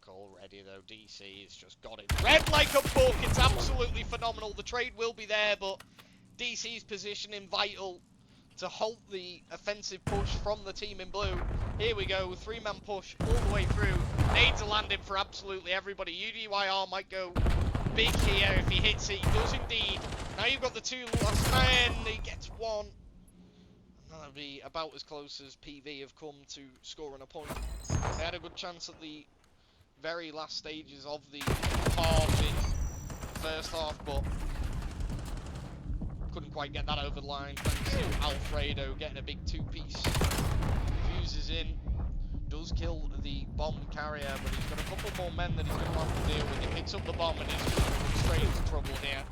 Already though, DC has just got it read like a book. It's absolutely phenomenal. The trade will be there, but DC's positioning vital to halt the offensive push from the team in blue. Here we go, 3-man push all the way through. Nades are landing for absolutely everybody. UDYR might go big here if he hits it. He does indeed. Now you've got the 2 last men. He gets 1. That'll be about as close as PV have come to scoring a point. They had a good chance at the very last stages of the half in the first half, but couldn't quite get that over the line thanks to Alfredo getting a big 2-piece. Fuses in, does kill the bomb carrier, but he's got a couple more men that he's going to have to deal with. He picks up the bomb and he's straight into trouble here.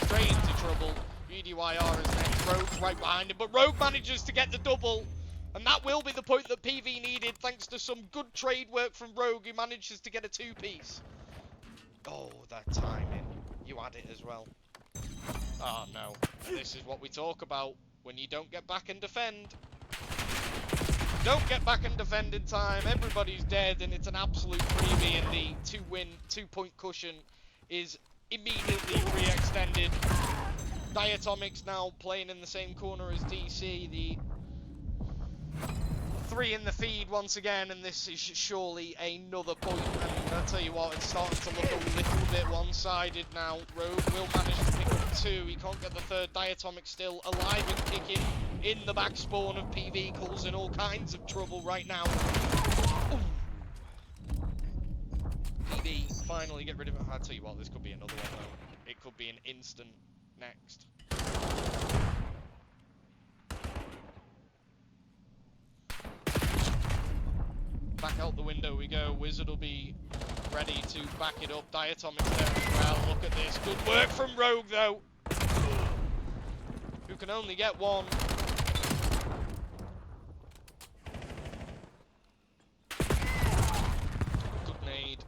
Straight into trouble. UDYR is next. Rogue's right behind him, but Rogue manages to get the double. And that will be the point that PV needed, thanks to some good trade work from Rogue, who manages to get a 2-piece. Oh, that timing. You had it as well. Oh, no. This is what we talk about when you don't get back and defend. Don't get back and defend in time. Everybody's dead, and it's an absolute freebie, and the 2-point cushion is immediately re-extended. Diatomics now playing in the same corner as DC. The 3 in the feed once again, and this is surely another point. And I'll tell you what, it's starting to look a little bit one-sided now. Rogue will manage to pick up 2. He can't get the 3rd. Diatomic still alive and kicking in the back spawn of PV, causing all kinds of trouble right now. Ooh. PV finally get rid of it. I'll tell you what, this could be another one though. It could be an instant next. out the window we go. Wizard will be ready to back it up. Diatomic's there as well. Look at this. Good work from Rogue, though, who can only get one. Good nade.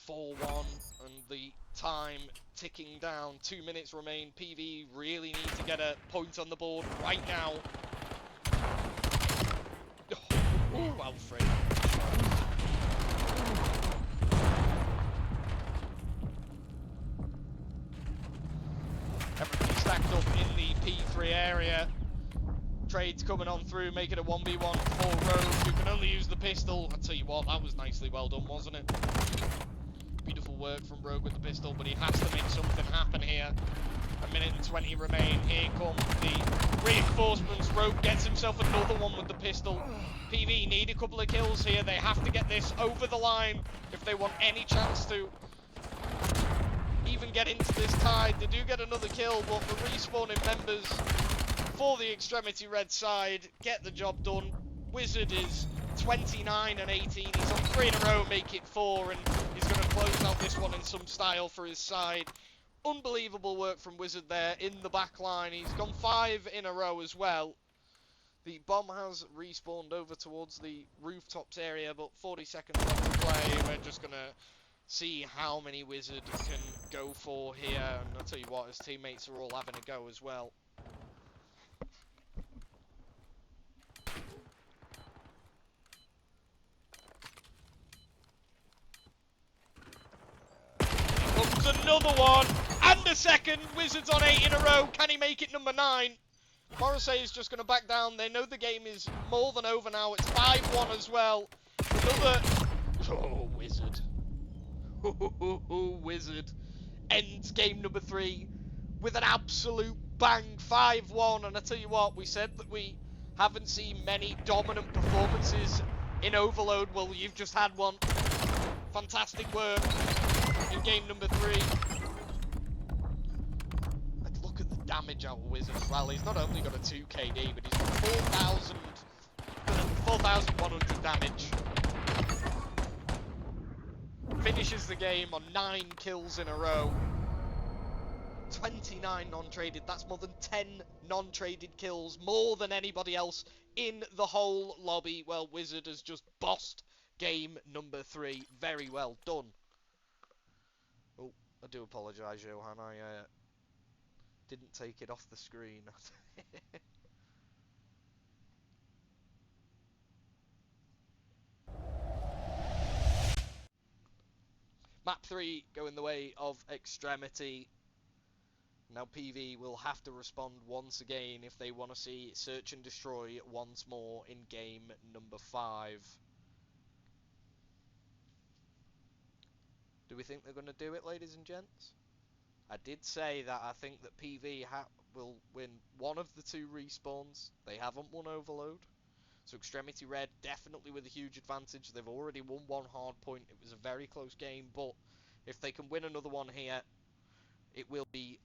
4-1, and the time ticking down. 2 minutes remain. PV really need to get a point on the board right now. Oh, Alfred. Everybody stacked up in the P3 area. Trades coming on through, make it a 1v1 for Rogue, who can only use the pistol. I'll tell you what, that was nicely well done, wasn't it? Beautiful work from Rogue with the pistol, but he has to make something happen here. 1 minute and 20 remain. Here come the reinforcements. Rogue gets himself another one with the pistol. PV need a couple of kills here. They have to get this over the line if they want any chance to even get into this tide. They do get another kill, but the respawning members for the Extremity Red side get the job done. Wizard is 29 and 18. He's on 3 in a row, make it 4, and he's going to close out this one in some style for his side. Unbelievable work from Wizard there in the back line. He's gone 5 in a row as well. The bomb has respawned over towards the rooftops area, but 40 seconds left to play. We're just going to see how many Wizard can go for here. And I'll tell you what, his teammates are all having a go as well. Comes another one, and a second. Wizards on 8 in a row. Can he make it number 9? Morrissey is just going to back down. They know the game is more than over now. It's 5-1 as well. Another... Oh, Wizard. Wizard ends game number 3 with an absolute bang. 5-1. And I tell you what, we said that we haven't seen many dominant performances in Overload. Well, you've just had one. Fantastic work in game number 3. And look at the damage out of Wizard as well. He's not only got a 2 KD, but he's got 4,100 damage. Finishes the game on 9 kills in a row. 29 non-traded. That's more than 10 non-traded kills. More than anybody else in the whole lobby. Well, Wizard has just bossed game number 3. Very well done. Oh, I do apologise, Johan. I didn't take it off the screen. Map 3 going the way of Extremity. Now PV will have to respond once again if they want to see Search and Destroy once more in game number 5. Do we think they're going to do it, ladies and gents? I did say that I think that PV will win one of the 2 respawns. They haven't won Overload. So Extremity Red definitely with a huge advantage. They've already won 1 hard point. It was a very close game, but if they can win another one here, it will be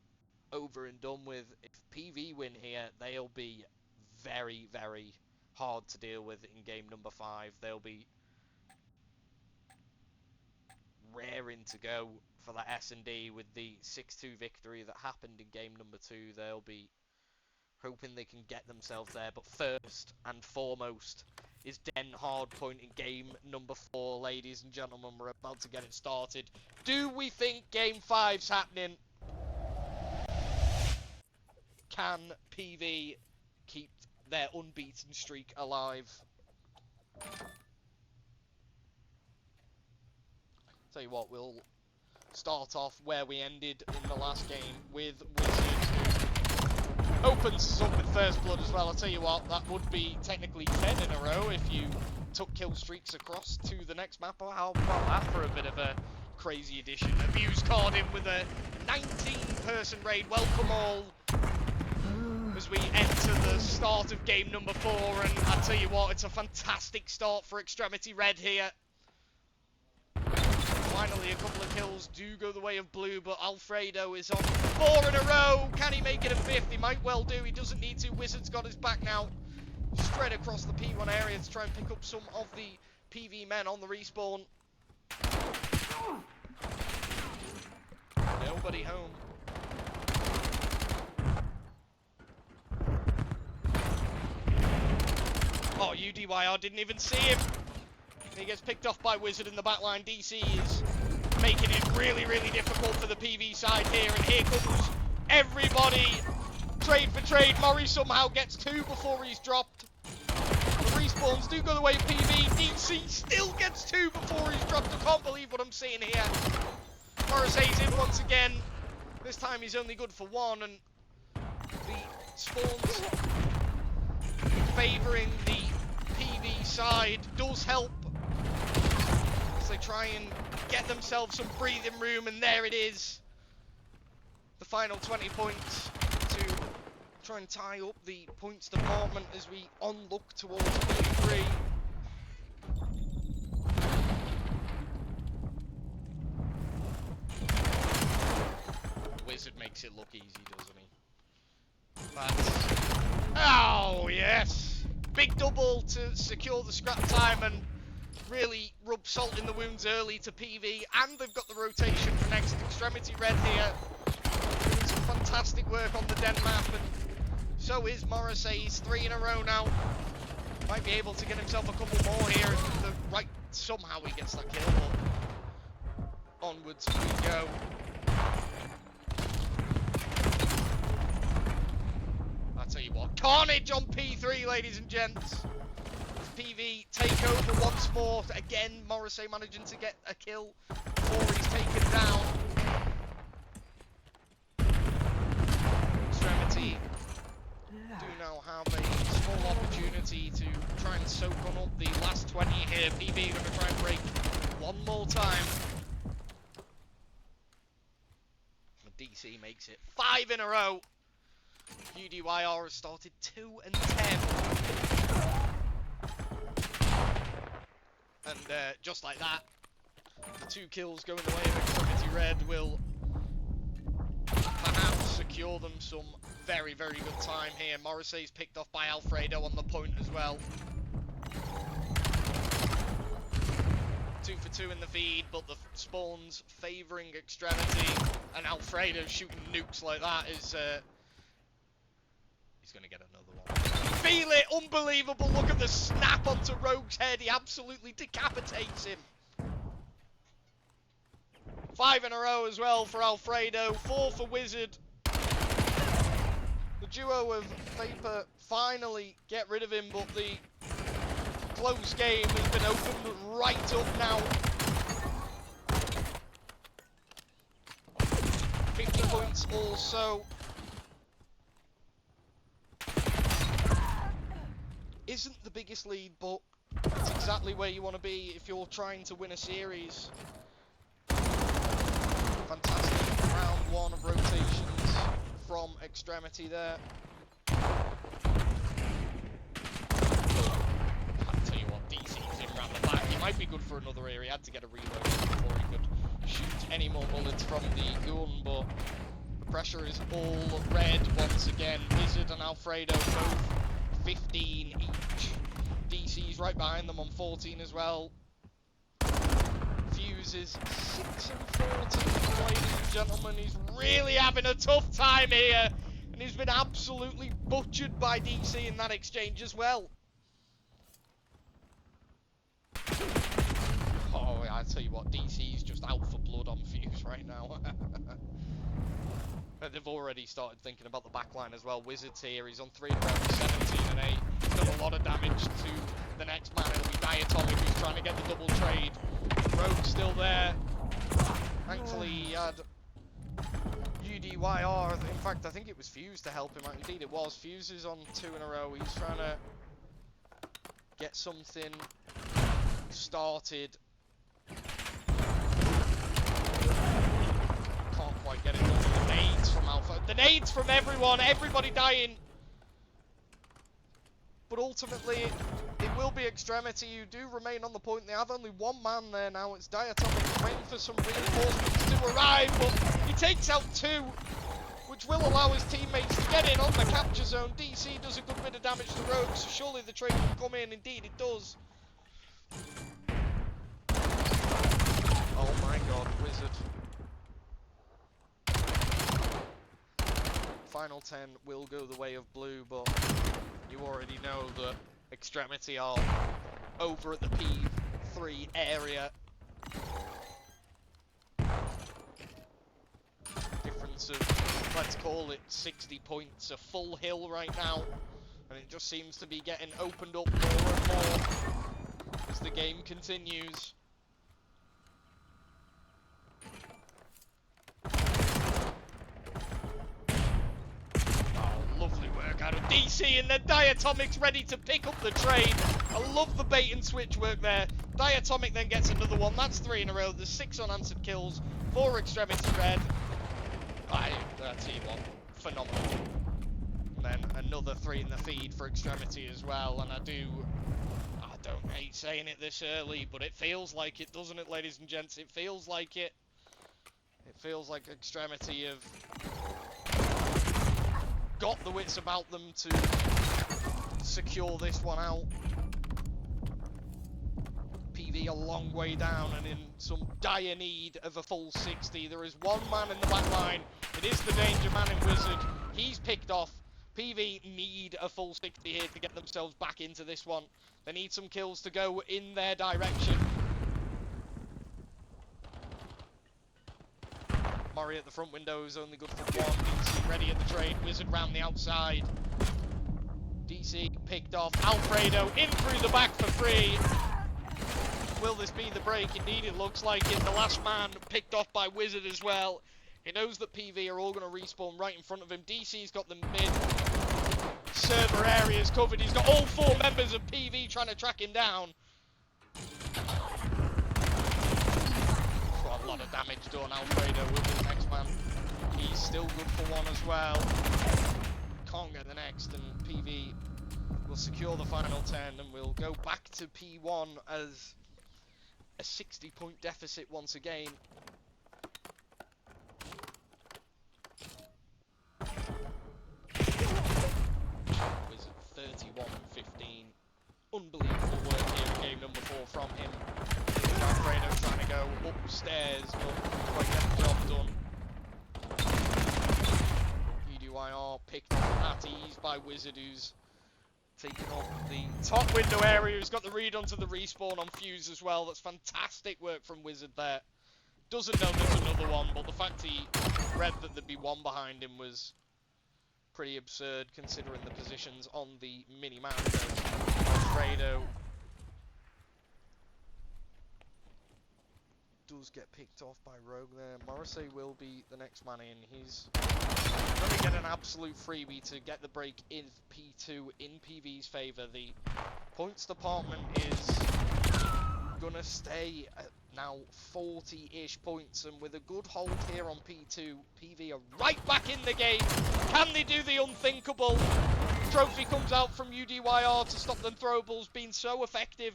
over and done with. If PV win here, they'll be very, very hard to deal with in game number 5. They'll be raring to go for that S&D with the 6-2 victory that happened in game number 2. They'll be hoping they can get themselves there, but first and foremost is Den Hardpoint in game number 4. Ladies and gentlemen, we're about to get it started. Do we think game 5's happening? Can PV keep their unbeaten streak alive? Tell you what, we'll start off where we ended in the last game with Wizard, who opens us up with first blood as well. I'll tell you what, that would be technically 10 in a row if you took kill streaks across to the next map. How about that for a bit of a crazy addition? Abuse card in with a 19-person raid. Welcome all as we enter the start of game number 4, and I tell you what, it's a fantastic start for Extremity Red here. Finally, a couple of kills do go the way of Blue, but Alfredo is on 4 in a row. Can he make it a 5th? He might well do. He doesn't need to. Wizard's got his back now. spread across the P1 area to try and pick up some of the PV men on the respawn. Nobody home. Oh, UDYR didn't even see him. He gets picked off by Wizard in the backline. DC is making it really, really difficult for the PV side here. And here comes everybody. Trade for trade. Murray somehow gets 2 before he's dropped. The respawns do go the way of PV. DC still gets 2 before he's dropped. I can't believe what I'm seeing here. Morrissey's in once again. This time he's only good for 1. And the spawns favouring the PV side does help as they try and get themselves some breathing room, and there it is. The final 20 points to try and tie up the points department as we onlook towards P3. Wizard makes it look easy, doesn't he? That's... Oh, yes! Big double to secure the scrap time and really rub salt in the wounds early to PV, and they've got the rotation for next Extremity Red here. Doing some fantastic work on the Den map, and so is Morrissey's 3 in a row now. Might be able to get himself a couple more here. Somehow he gets that kill, but onwards we go. I'll tell you what, carnage on P3, ladies and gents. PV take over once more. Again, Morrissey managing to get a kill before he's taken down. Extremity do now have a small opportunity to try and soak on up the last 20 here. PV going to try and break one more time. DC makes it 5 in a row. UDYR has started 2 and 10. And just like that, the 2 kills going the way of Extremity Red will perhaps secure them some very, very good time here. Morrissey's picked off by Alfredo on the point as well. 2 for 2 in the feed, but the spawns favouring Extremity, and Alfredo shooting nukes like that is... he's going to get another one. Feel it! Unbelievable! Look at the snap onto Rogue's head. He absolutely decapitates him. 5 in a row as well for Alfredo. 4 for Wizard. The duo of Vapor finally get rid of him, but the close game has been opened right up now. 50 points also. Isn't the biggest lead, but it's exactly where you want to be if you're trying to win a series. Fantastic round 1 of rotations from Extremity there. I'll tell you what, DC's in around the back. He might be good for another area. He had to get a reload before he could shoot any more bullets from the gun, but the pressure is all red once again. Wizard and Alfredo both 15 each. DC's right behind them on 14 as well. Fuse is 6 and 14, ladies and gentlemen. He's really having a tough time here, and he's been absolutely butchered by DC in that exchange as well. Oh, I tell you what, DC's just out for blood on Fuse right now. They've already started thinking about the backline as well. Wizard's here, he's on 3 in a row, 17 and 8. He's done a lot of damage to the next man. It'll be Diatomic who's trying to get the double trade. Rogue's still there. Thankfully, he had UDYR. In fact, I think it was Fuse to help him out. Indeed, it was. Fuse is on 2 in a row. He's trying to get something started. Can't quite get it done. The nades from Alpha. The nades from everyone. Everybody dying. But ultimately, it will be Extremity who do remain on the point. They have only 1 man there now. It's Diatomic waiting for some reinforcements to arrive, but he takes out 2 which will allow his teammates to get in on the capture zone. DC does a good bit of damage to Rogue, so surely the trade will come in. Indeed, it does. Oh my god, Wizard. Final 10 will go the way of blue, but you already know that Extremity are over at the P3 area. Difference of, let's call it 60 points, a full hill right now, and it just seems to be getting opened up more and more as the game continues. Lovely work out of DC, and the Diatomic's ready to pick up the trade. I love the bait and switch work there. Diatomic then gets another one. That's 3 in a row. There's 6 unanswered kills for Extremity Red. That's E1. Phenomenal. And then another 3 in the feed for Extremity as well. And I don't hate saying it this early, but it feels like it, doesn't it, ladies and gents? It feels like it. It feels like Extremity have got the wits about them to secure this one out. PV a long way down and in some dire need of a full 60. There is one man in the back line. It is the danger man in Wizard. He's picked off. PV need a full 60 here to get themselves back into this one. They need some kills to go in their direction. Murray at the front window is only good for 1. DC ready at the trade. Wizard round the outside. DC picked off. Alfredo in through the back for free. Will this be the break? Indeed, it looks like it. The last man picked off by Wizard as well. He knows that PV are all going to respawn right in front of him. DC's got the mid server areas covered. He's got all 4 members of PV trying to track him down. A lot of damage done. Alfredo will be the next man. He's still good for 1 as well. Can't get the next, and PV will secure the final 10, and we'll go back to P1 as a 60-point deficit once again. Wizard 31-15. Unbelievable work here in game number 4 from him. Alfredo trying to go upstairs, but quite get the job done. UDYR picked up at ease by Wizard, who's taken up the top window area. He's got the read onto the respawn on Fuse as well. That's fantastic work from Wizard there. Doesn't know there's another one, but the fact he read that there'd be 1 behind him was pretty absurd considering the positions on the mini-map. Alfredo does get picked off by Rogue there. Morrissey will be the next man in. He's going to get an absolute freebie to get the break in P2 in PV's favour. The points department is going to stay at now 40-ish points, and with a good hold here on P2, PV are right back in the game. Can they do the unthinkable? Trophy comes out from UDYR to stop them throwables being so effective.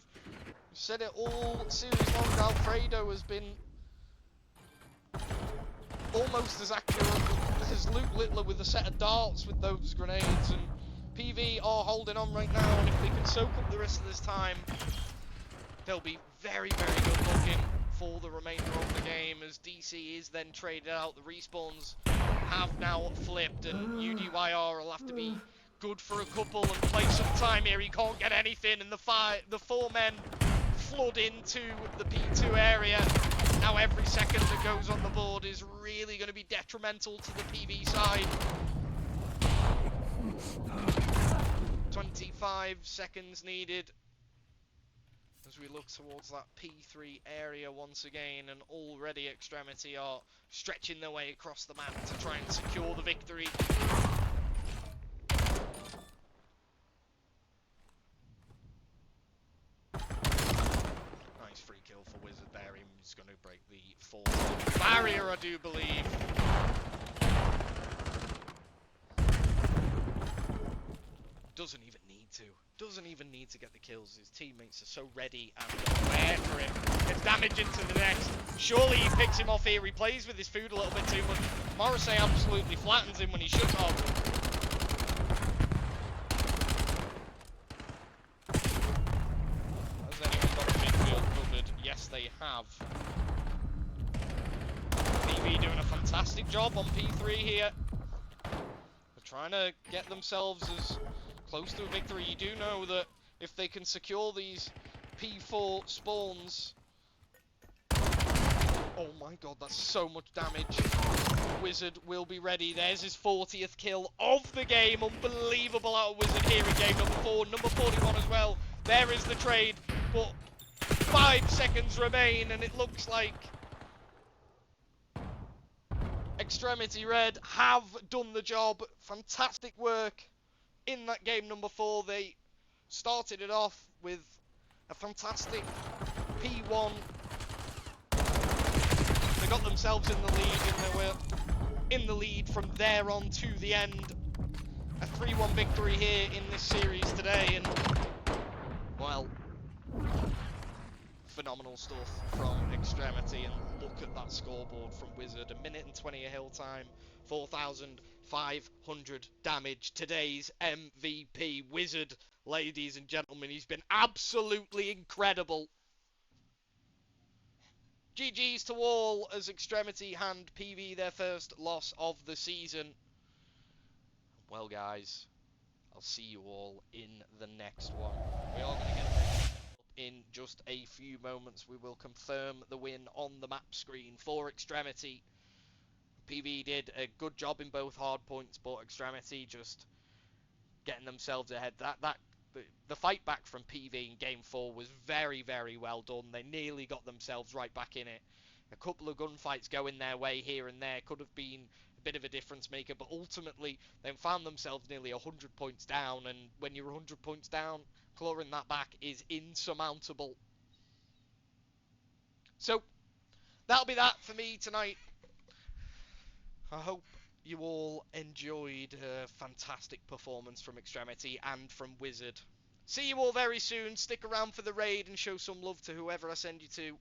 Said it all series long. Alfredo has been almost as accurate as Luke Littler with a set of darts with those grenades, and PV are holding on right now, and if they can soak up the rest of this time, they'll be very, very good looking for the remainder of the game, as DC is then traded out. The respawns have now flipped, and UDYR will have to be good for a couple and play some time here. He can't get anything, and the 4 men flood into the P2 area. Now every second that goes on the board is really going to be detrimental to the PV side. 25 seconds needed as we look towards that P3 area once again, and already Extremity are stretching their way across the map to try and secure the victory. Nice free kill for Wizard there. He's going to break the 4 barrier, I do believe. Doesn't even need to. doesn't even need to get the kills. His teammates are so ready and aware for him. Gets damage into the nest. Surely he picks him off here. He plays with his food a little bit too much. Morrissey absolutely flattens him when he should have. Has anyone got the midfield covered? Yes, they have. PV doing a fantastic job on P3 here. They're trying to get themselves as close to a victory. You do know that if they can secure these P4 spawns... Oh my god, that's so much damage. Wizard will be ready. There's his 40th kill of the game. Unbelievable out of Wizard here in game number 4. Number 41 as well. There is the trade, but 5 seconds remain, and it looks like Extremity Red have done the job. Fantastic work in that game number 4. They started it off with a fantastic P1. They got themselves in the lead, and they were in the lead from there on to the end. A 3-1 victory here in this series today, and, well, phenomenal stuff from Extremity. And look at that scoreboard from Wizard. 1 minute and 20 a hill time, 4,500 damage. Today's MVP, Wizard, ladies and gentlemen. He's been absolutely incredible. GG's to all as Extremity hand PV their first loss of the season. Well, guys, I'll see you all in the next one. We are going to get up in just a few moments. We will confirm the win on the map screen for Extremity. PV did a good job in both hard points, but Extremity just getting themselves ahead. The fight back from PV in Game 4 was very, very well done. They nearly got themselves right back in it. A couple of gunfights going their way here and there could have been a bit of a difference maker, but ultimately they found themselves nearly 100 points down, and when you're 100 points down, clawing that back is insurmountable. So, that'll be that for me tonight. I hope you all enjoyed a fantastic performance from Extremity and from Wizard. See you all very soon. Stick around for the raid and show some love to whoever I send you to.